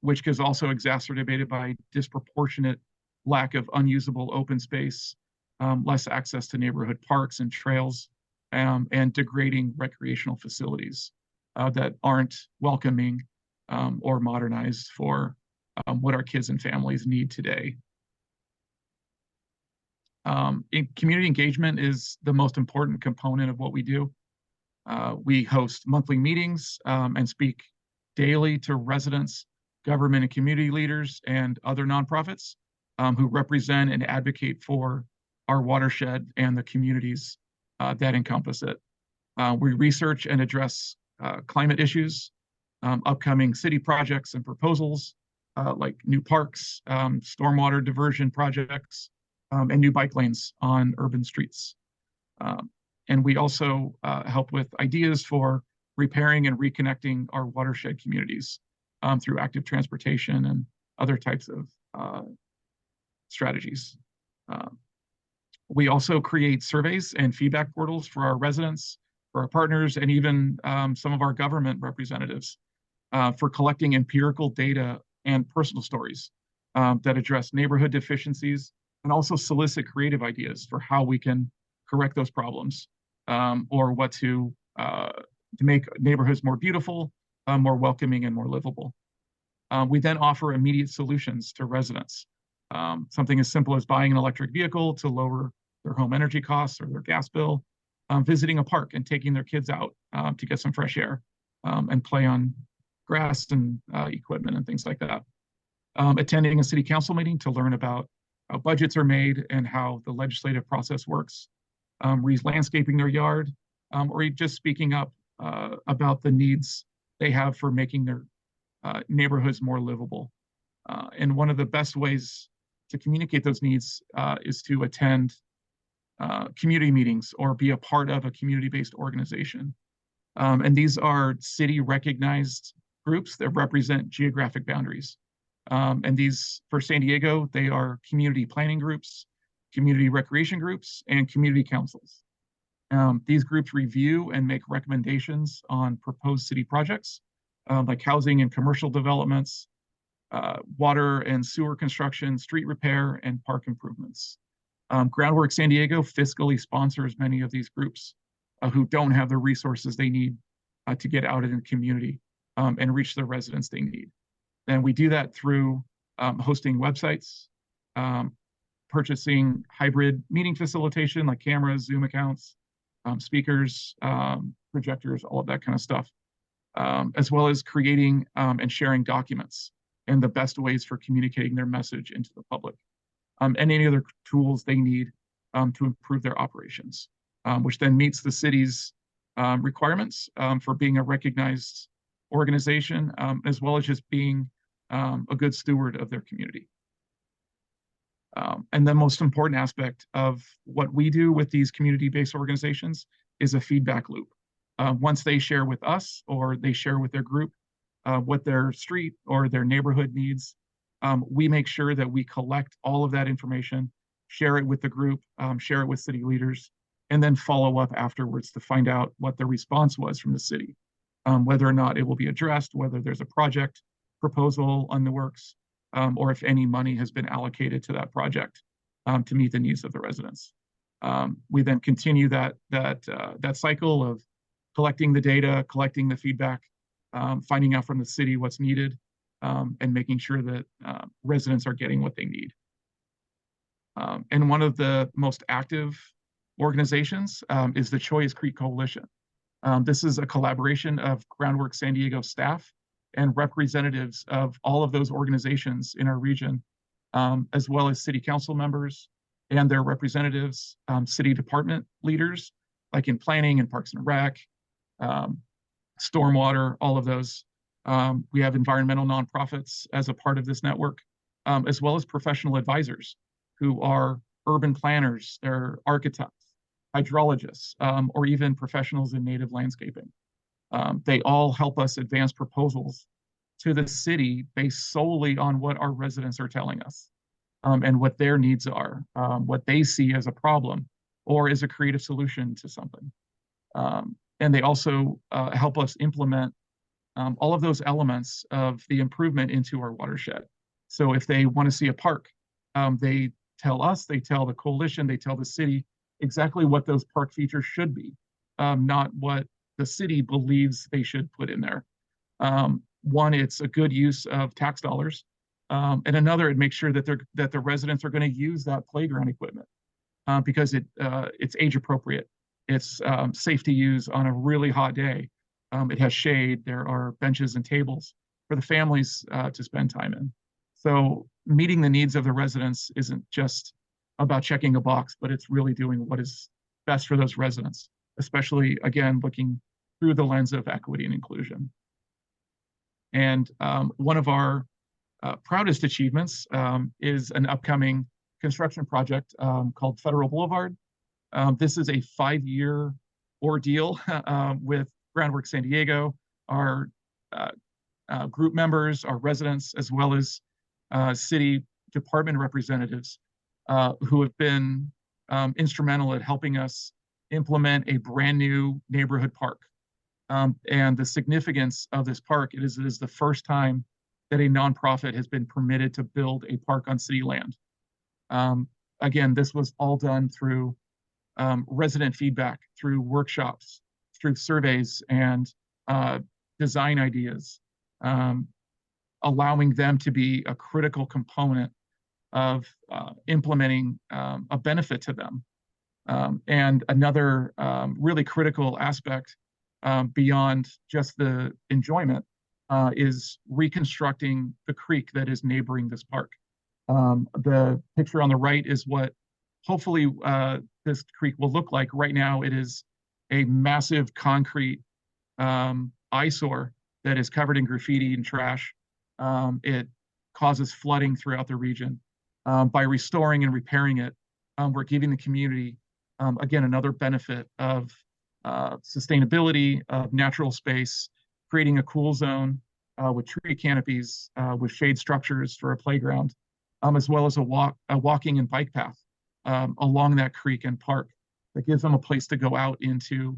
which is also exacerbated by disproportionate lack of unusable open space, less access to neighborhood parks and trails, and degrading recreational facilities that aren't welcoming or modernized for what our kids and families need today. Community engagement is the most important component of what we do. We host monthly meetings and speak daily to residents, government and community leaders, and other nonprofits who represent and advocate for our watershed and the communities that encompass it. We research and address climate issues, upcoming city projects and proposals like new parks, stormwater diversion projects, and new bike lanes on urban streets. And we also help with ideas for repairing and reconnecting our watershed communities through active transportation and other types of strategies. We also create surveys and feedback portals for our residents, for our partners, and even some of our government representatives for collecting empirical data and personal stories that address neighborhood deficiencies and also solicit creative ideas for how we can correct those problems or what to make neighborhoods more beautiful, more welcoming, and more livable. We then offer immediate solutions to residents. Something as simple as buying an electric vehicle to lower their home energy costs or their gas bill, visiting a park and taking their kids out to get some fresh air and play on grass and equipment and things like that. Attending a city council meeting to learn about how budgets are made and how the legislative process works, landscaping their yard, or just speaking up about the needs they have for making their neighborhoods more livable. And one of the best ways to communicate those needs is to attend community meetings or be a part of a community-based organization. And these are city-recognized groups that represent geographic boundaries. And these, for San Diego, they are community planning groups, community recreation groups, and community councils. These groups review and make recommendations on proposed city projects, like housing and commercial developments, water and sewer construction, street repair, and park improvements. Groundwork San Diego fiscally sponsors many of these groups who don't have the resources they need to get out in the community and reach the residents they need. And we do that through hosting websites, purchasing hybrid meeting facilitation like cameras, Zoom accounts, speakers, projectors, all of that kind of stuff, as well as creating and sharing documents and the best ways for communicating their message into the public, and any other tools they need to improve their operations, which then meets the city's requirements for being a recognized organization, as well as just being a good steward of their community. And the most important aspect of what we do with these community-based organizations is a feedback loop. Once they share with us or they share with their group what their street or their neighborhood needs, we make sure that we collect all of that information, share it with the group, share it with city leaders, and then follow up afterwards to find out what the response was from the city, whether or not it will be addressed, whether there's a project proposal on the works, or if any money has been allocated to that project to meet the needs of the residents. We then continue that cycle of collecting the data, collecting the feedback, finding out from the city what's needed, and making sure that residents are getting what they need. And one of the most active organizations is the Choice Creek Coalition. This is a collaboration of Groundwork San Diego staff and representatives of all of those organizations in our region, as well as city council members and their representatives, city department leaders, like in planning and parks and rec, stormwater, all of those. We have environmental nonprofits as a part of this network, as well as professional advisors who are urban planners, they're architects, hydrologists, or even professionals in native landscaping. They all help us advance proposals to the city based solely on what our residents are telling us, and what their needs are, what they see as a problem or as a creative solution to something. And they also help us implement all of those elements of the improvement into our watershed. So if they want to see a park, they tell us, they tell the coalition, they tell the city exactly what those park features should be, not what the city believes they should put in there. One, it's a good use of tax dollars, and another, it makes sure that the residents are going to use that playground equipment because it's age appropriate. It's safe to use on a really hot day. It has shade. There are benches and tables for the families to spend time in. So meeting the needs of the residents isn't just about checking a box, but it's really doing what is best for those residents, especially, again, looking through the lens of equity and inclusion. And one of our proudest achievements is an upcoming construction project called Federal Boulevard. This is a 5-year ordeal with Groundwork San Diego, our group members, our residents, as well as city department representatives who have been instrumental at helping us implement a brand new neighborhood park. And the significance of this park, it is the first time that a nonprofit has been permitted to build a park on city land. Again, this was all done through resident feedback, through workshops, through surveys and design ideas, allowing them to be a critical component of implementing a benefit to them. And another really critical aspect beyond just the enjoyment is reconstructing the creek that is neighboring this park. The picture on the right is what hopefully this creek will look like. Right now, it is a massive concrete eyesore that is covered in graffiti and trash. It causes flooding throughout the region. By restoring and repairing it, we're giving the community, again, another benefit of sustainability, of natural space, creating a cool zone with tree canopies, with shade structures for a playground, as well as a walking and bike path along that creek and park that gives them a place to go out into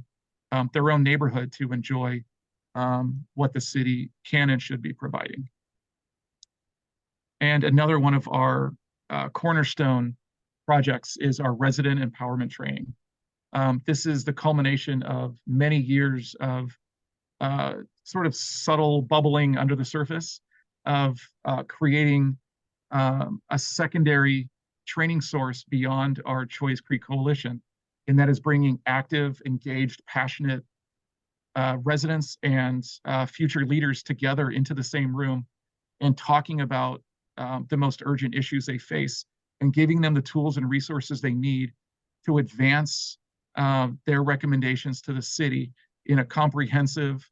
their own neighborhood to enjoy what the city can and should be providing. And another one of our cornerstone projects is our resident empowerment training. This is the culmination of many years of sort of subtle bubbling under the surface of creating a secondary training source beyond our Choice Creek Coalition, and that is bringing active, engaged, passionate residents and future leaders together into the same room and talking about the most urgent issues they face and giving them the tools and resources they need to advance their recommendations to the city in a comprehensive,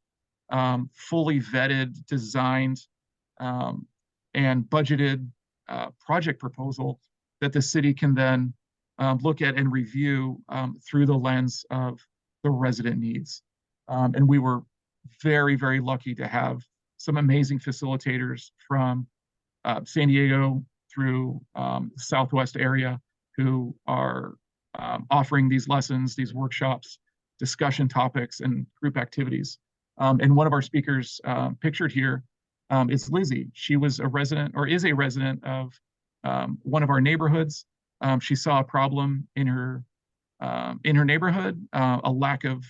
fully vetted, designed, and budgeted project proposal that the city can then look at and review through the lens of the resident needs. And we were very, very lucky to have some amazing facilitators from San Diego through the Southwest area who are offering these lessons, these workshops, discussion topics, and group activities. And one of our speakers pictured here is Lizzie. She was a resident, or is a resident, of one of our neighborhoods. She saw a problem in her neighborhood, a lack of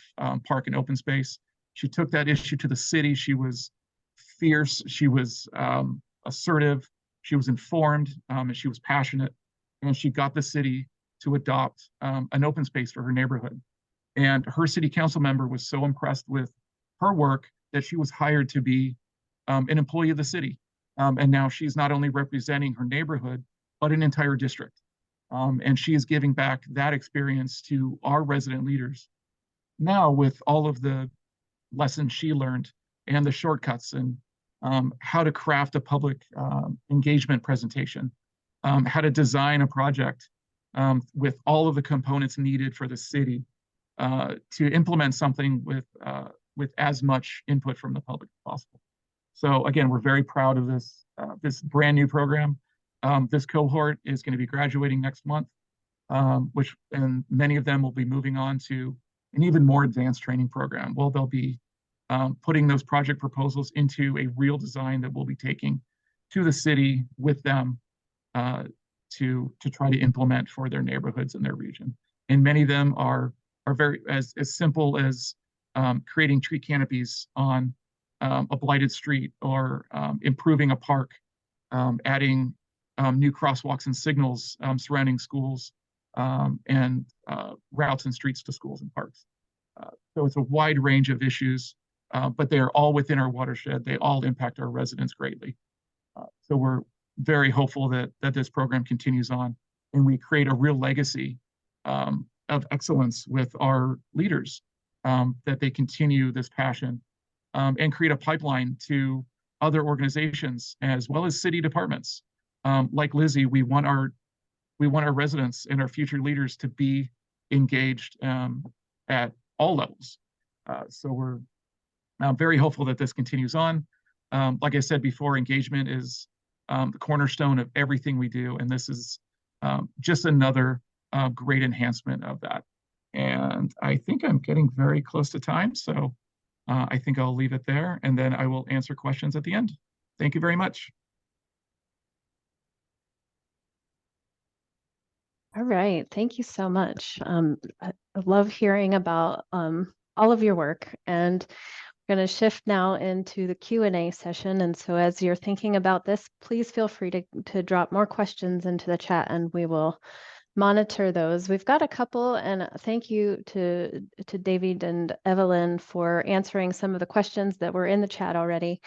park and open space. She took that issue to the city. She was fierce. She was assertive. She was informed, and she was passionate. And she got the city to adopt an open space for her neighborhood. And her city council member was so impressed with her work that she was hired to be an employee of the city. And now she's not only representing her neighborhood, but an entire district. And she is giving back that experience to our resident leaders now with all of the lessons she learned and the shortcuts and how to craft a public engagement presentation, how to design a project with all of the components needed for the city to implement something with as much input from the public as possible. So again, we're very proud of this brand new program. This cohort is going to be graduating next month, and many of them will be moving on to an even more advanced training program. Well, they'll be putting those project proposals into a real design that we'll be taking to the city with them to try to implement for their neighborhoods and their region. And many of them are very as simple as creating tree canopies on a blighted street, or improving a park, adding new crosswalks and signals surrounding schools, and routes and streets to schools and parks. So it's a wide range of issues, but they are all within our watershed. They all impact our residents greatly. So we're very hopeful that this program continues on, and we create a real legacy of excellence with our leaders, that they continue this passion and create a pipeline to other organizations as well as city departments. Like Lizzie, we want our residents and our future leaders to be engaged at all levels. So we're very hopeful that this continues on. Like I said before, engagement is the cornerstone of everything we do, and this is just another great enhancement of that. And I think I'm getting very close to time, so I think I'll leave it there, and then I will answer questions at the end. Thank you very much. All right, thank you so much. I love hearing about all of your work, and we're going to shift now into the Q&A session. And so as you're thinking about this, please feel free to drop more questions into the chat, and we will monitor those. We've got a couple, and thank you to David and Evelyn for answering some of the questions that were in the chat already.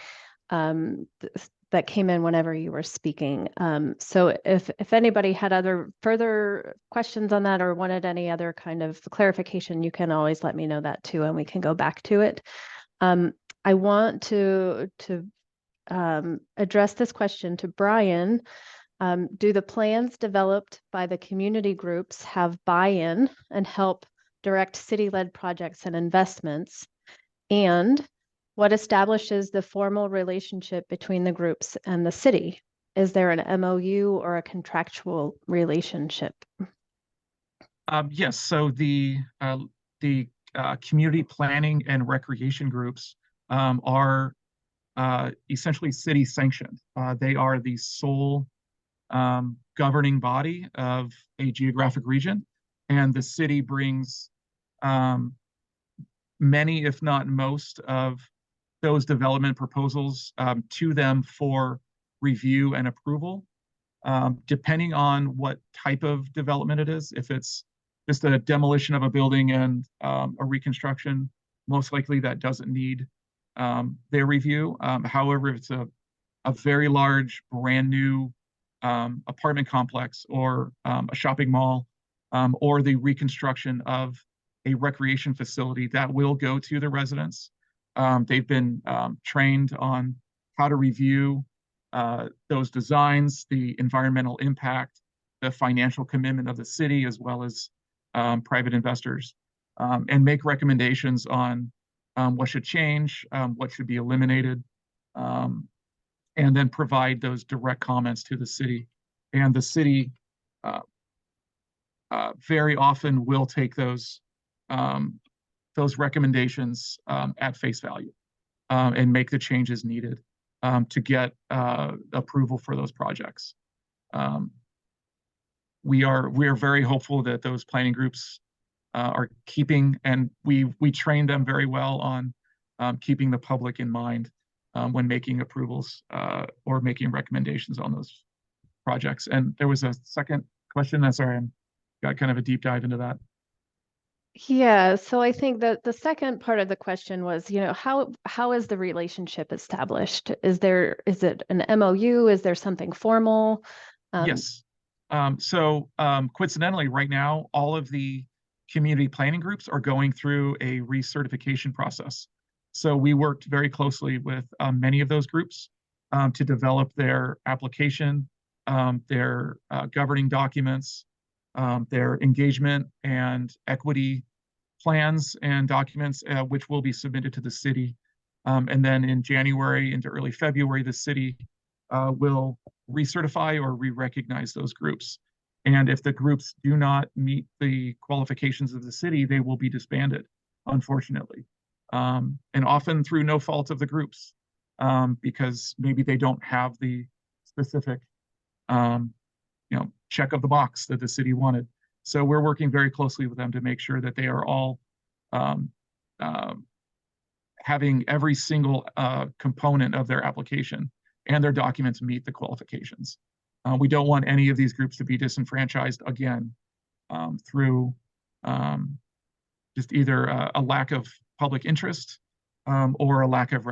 That came in whenever you were speaking. So if anybody had further questions on that or wanted any other kind of clarification, you can always let me know that too, and we can go back to it. I want to address this question to Brian. Do the plans developed by the community groups have buy-in and help direct city-led projects and investments? And what establishes the formal relationship between the groups and the city? Is there an MOU or a contractual relationship? Yes, so the community planning and recreation groups are essentially city sanctioned. They are the sole governing body of a geographic region, and the city brings many, if not most, of those development proposals to them for review and approval, depending on what type of development it is. If it's just a demolition of a building and a reconstruction, most likely that doesn't need their review. However, if it's a very large, brand new apartment complex, or a shopping mall, or the reconstruction of a recreation facility, that will go to the residents. They've been trained on how to review those designs, the environmental impact, the financial commitment of the city, as well as private investors, and make recommendations on what should change, what should be eliminated, and then provide those direct comments to the city. And the city very often will take those recommendations at face value and make the changes needed to get approval for those projects. We are very hopeful that those planning groups are keeping, and we train them very well on keeping the public in mind when making approvals or making recommendations on those projects. And there was a second question. I'm sorry, I got kind of a deep dive into that. Yeah, so I think that the second part of the question was, how is the relationship established? Is it an MOU? Is there something formal? Yes. Coincidentally, right now, all of the community planning groups are going through a recertification process. So we worked very closely with many of those groups to develop their application, their governing documents, their engagement and equity plans and documents, which will be submitted to the city. And then in January into early February, the city will recertify or re-recognize those groups. And if the groups do not meet the qualifications of the city, they will be disbanded, unfortunately. And often through no fault of the groups, because maybe they don't have the specific check of the box that the city wanted. So we're working very closely with them to make sure that they are all having every single component of their application and their documents meet the qualifications. We don't want any of these groups to be disenfranchised again through just either a lack of public interest or a lack of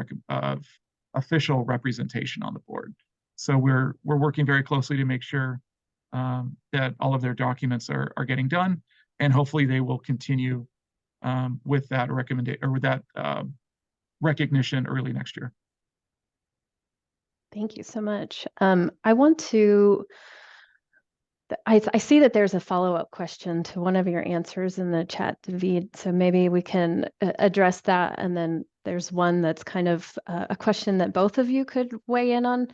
official representation on the board. So we're working very closely to make sure that all of their documents are getting done, and hopefully they will continue with that recommendation or with that recognition early next year. Thank you so much. I want to, I see that there's a follow-up question to one of your answers in the chat, David, so maybe we can address that. And then there's one that's kind of a question that both of you could weigh in on.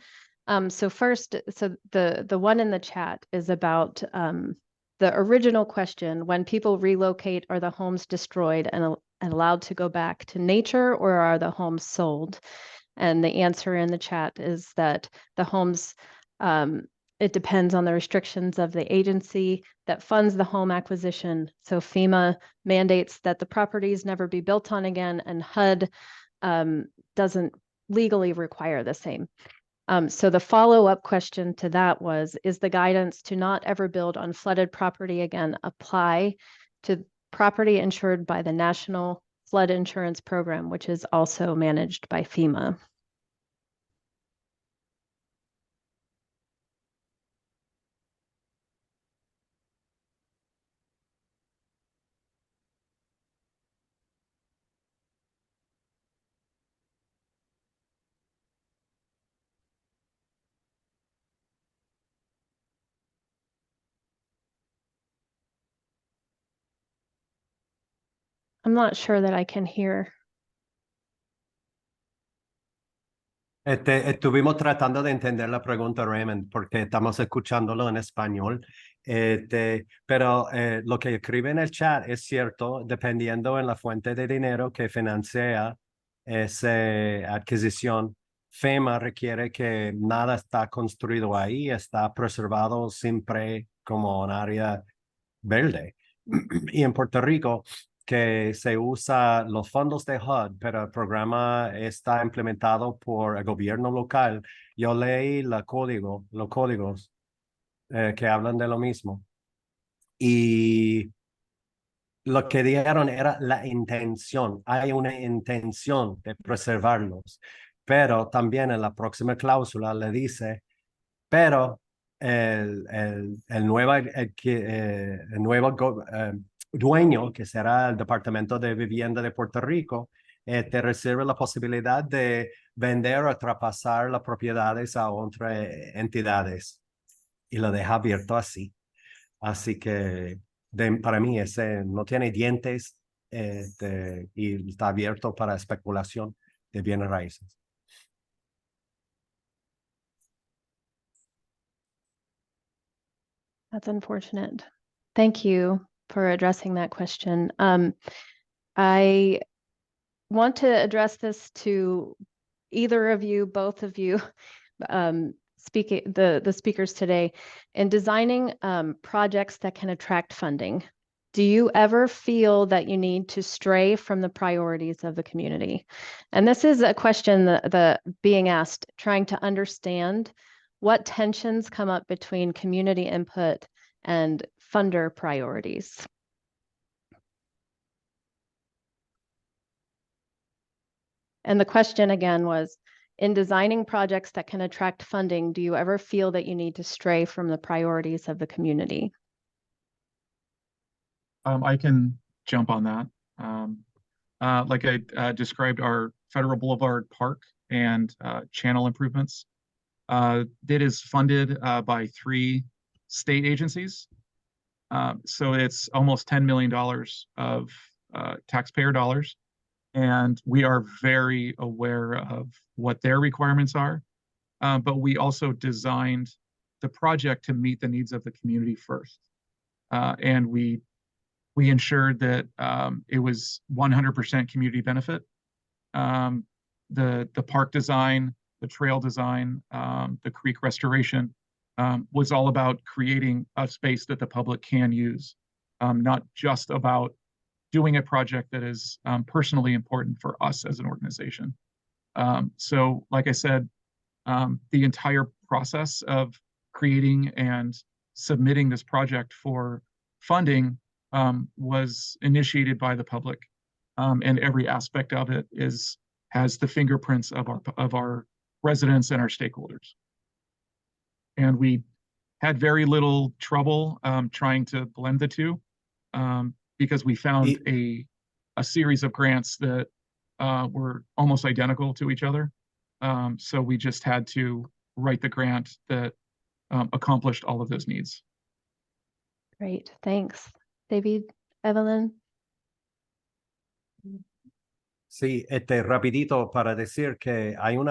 So first, the one in the chat is about the original question: when people relocate, are the homes destroyed and allowed to go back to nature, or are the homes sold? And the answer in the chat is that the homes, it depends on the restrictions of the agency that funds the home acquisition. So FEMA mandates that the properties never be built on again, and HUD doesn't legally require the same. So the follow-up question to that was, is the guidance to not ever build on flooded property again apply to property insured by the National Flood Insurance Program, which is also managed by FEMA? I'm not sure that I can hear. Estuvimos tratando de entender la pregunta, Raymond, porque estamos escuchándolo en español. Pero lo que escribe en el chat es cierto, dependiendo en la fuente de dinero que financia esa adquisición. FEMA requiere que nada está construido ahí, está preservado siempre como un área verde. Y en Puerto Rico, que se usa los fondos de HUD, pero el programa está implementado por el gobierno local. Yo leí los códigos que hablan de lo mismo. Y lo que dieron era la intención. Hay una intención de preservarlos. Pero también en la próxima cláusula le dice, pero el nuevo dueño, que será el Departamento de Vivienda de Puerto Rico, te reserva la posibilidad de vender o traspasar las propiedades a otras entidades y lo deja abierto así. Así que para mí ese no tiene dientes y está abierto para especulación de bienes raíces. That's unfortunate. Thank you for addressing that question. I want to address this to either of you, both of you, speaking the speakers today. In designing projects that can attract funding, do you ever feel that you need to stray from the priorities of the community? And this is a question that being asked, trying to understand what tensions come up between community input and funder priorities. And the question again was, in designing projects that can attract funding, do you ever feel that you need to stray from the priorities of the community? I can jump on that. Like I described, our Federal Boulevard Park and channel improvements. It is funded by 3 state agencies. So it's almost $10 million of taxpayer dollars. And we are very aware of what their requirements are. But we also designed the project to meet the needs of the community first. And we ensured that it was 100% community benefit. The park design, the trail design, the creek restoration was all about creating a space that the public can use, not just about doing a project that is personally important for us as an organization. So, like I said, the entire process of creating and submitting this project for funding was initiated by the public, and every aspect of it has the fingerprints of our residents and our stakeholders. And we had very little trouble trying to blend the two, because we found a series of grants that were almost identical to each other. So we just had to write the grant that accomplished all of those needs. Great, thanks. David, Evelyn? Sí, rapidito para decir que hay un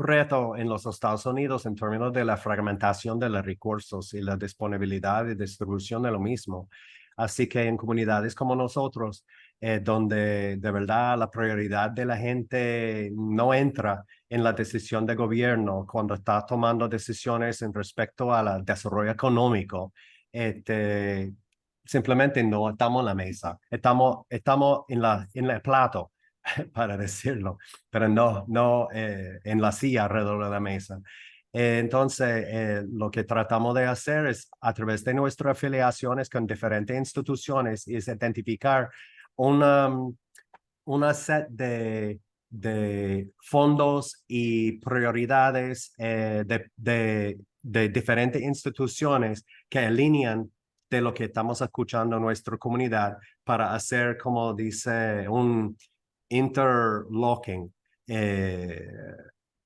reto en los Estados Unidos en términos de la fragmentación de los recursos y la disponibilidad y distribución de lo mismo. Así que en comunidades como nosotros, donde de verdad la prioridad de la gente no entra en la decisión de gobierno cuando está tomando decisiones en respecto al desarrollo económico, simplemente no estamos en la mesa, estamos en el plato, para decirlo, pero no en la silla alrededor de la mesa. Entonces, lo que tratamos de hacer es, a través de nuestras afiliaciones con diferentes instituciones, es identificar una set de fondos y prioridades de diferentes instituciones que alinean de lo que estamos escuchando en nuestra comunidad para hacer, como dice, un interlocking,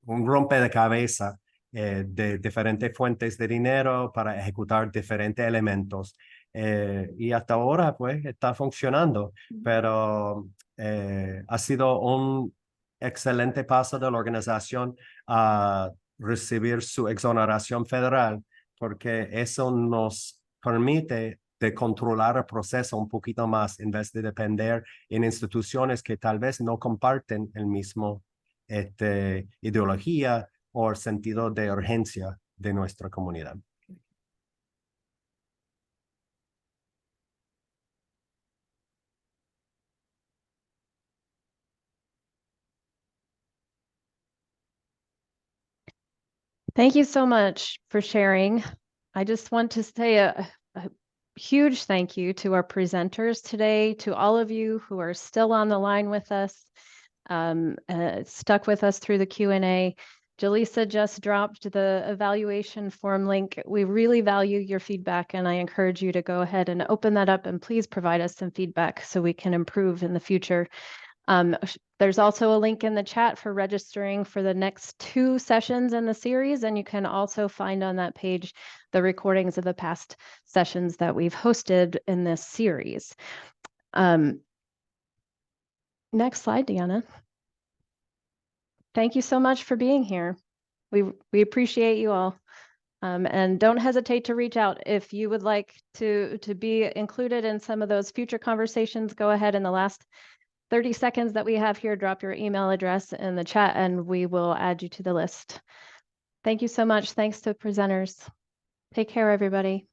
un rompecabezas de diferentes fuentes de dinero para ejecutar diferentes elementos. Y hasta ahora, pues, está funcionando, pero ha sido un excelente paso de la organización a recibir su exoneración federal, porque eso nos permite de controlar el proceso un poquito más en vez de depender en instituciones que tal vez no comparten el mismo ideología o sentido de urgencia de nuestra comunidad. Thank you so much for sharing. I just want to say a huge thank you to our presenters today, to all of you who are still on the line with us, stuck with us through the Q&A. Jaleesa just dropped the evaluation form link. We really value your feedback, and I encourage you to go ahead and open that up and please provide us some feedback so we can improve in the future. There's also a link in the chat for registering for the next 2 sessions in the series, and you can also find on that page the recordings of the past sessions that we've hosted in this series. Next slide, Deanna. Thank you so much for being here. We appreciate you all. And don't hesitate to reach out if you would like to be included in some of those future conversations. Go ahead in the last 30 seconds that we have here, drop your email address in the chat and we will add you to the list. Thank you so much. Thanks to presenters. Take care, everybody.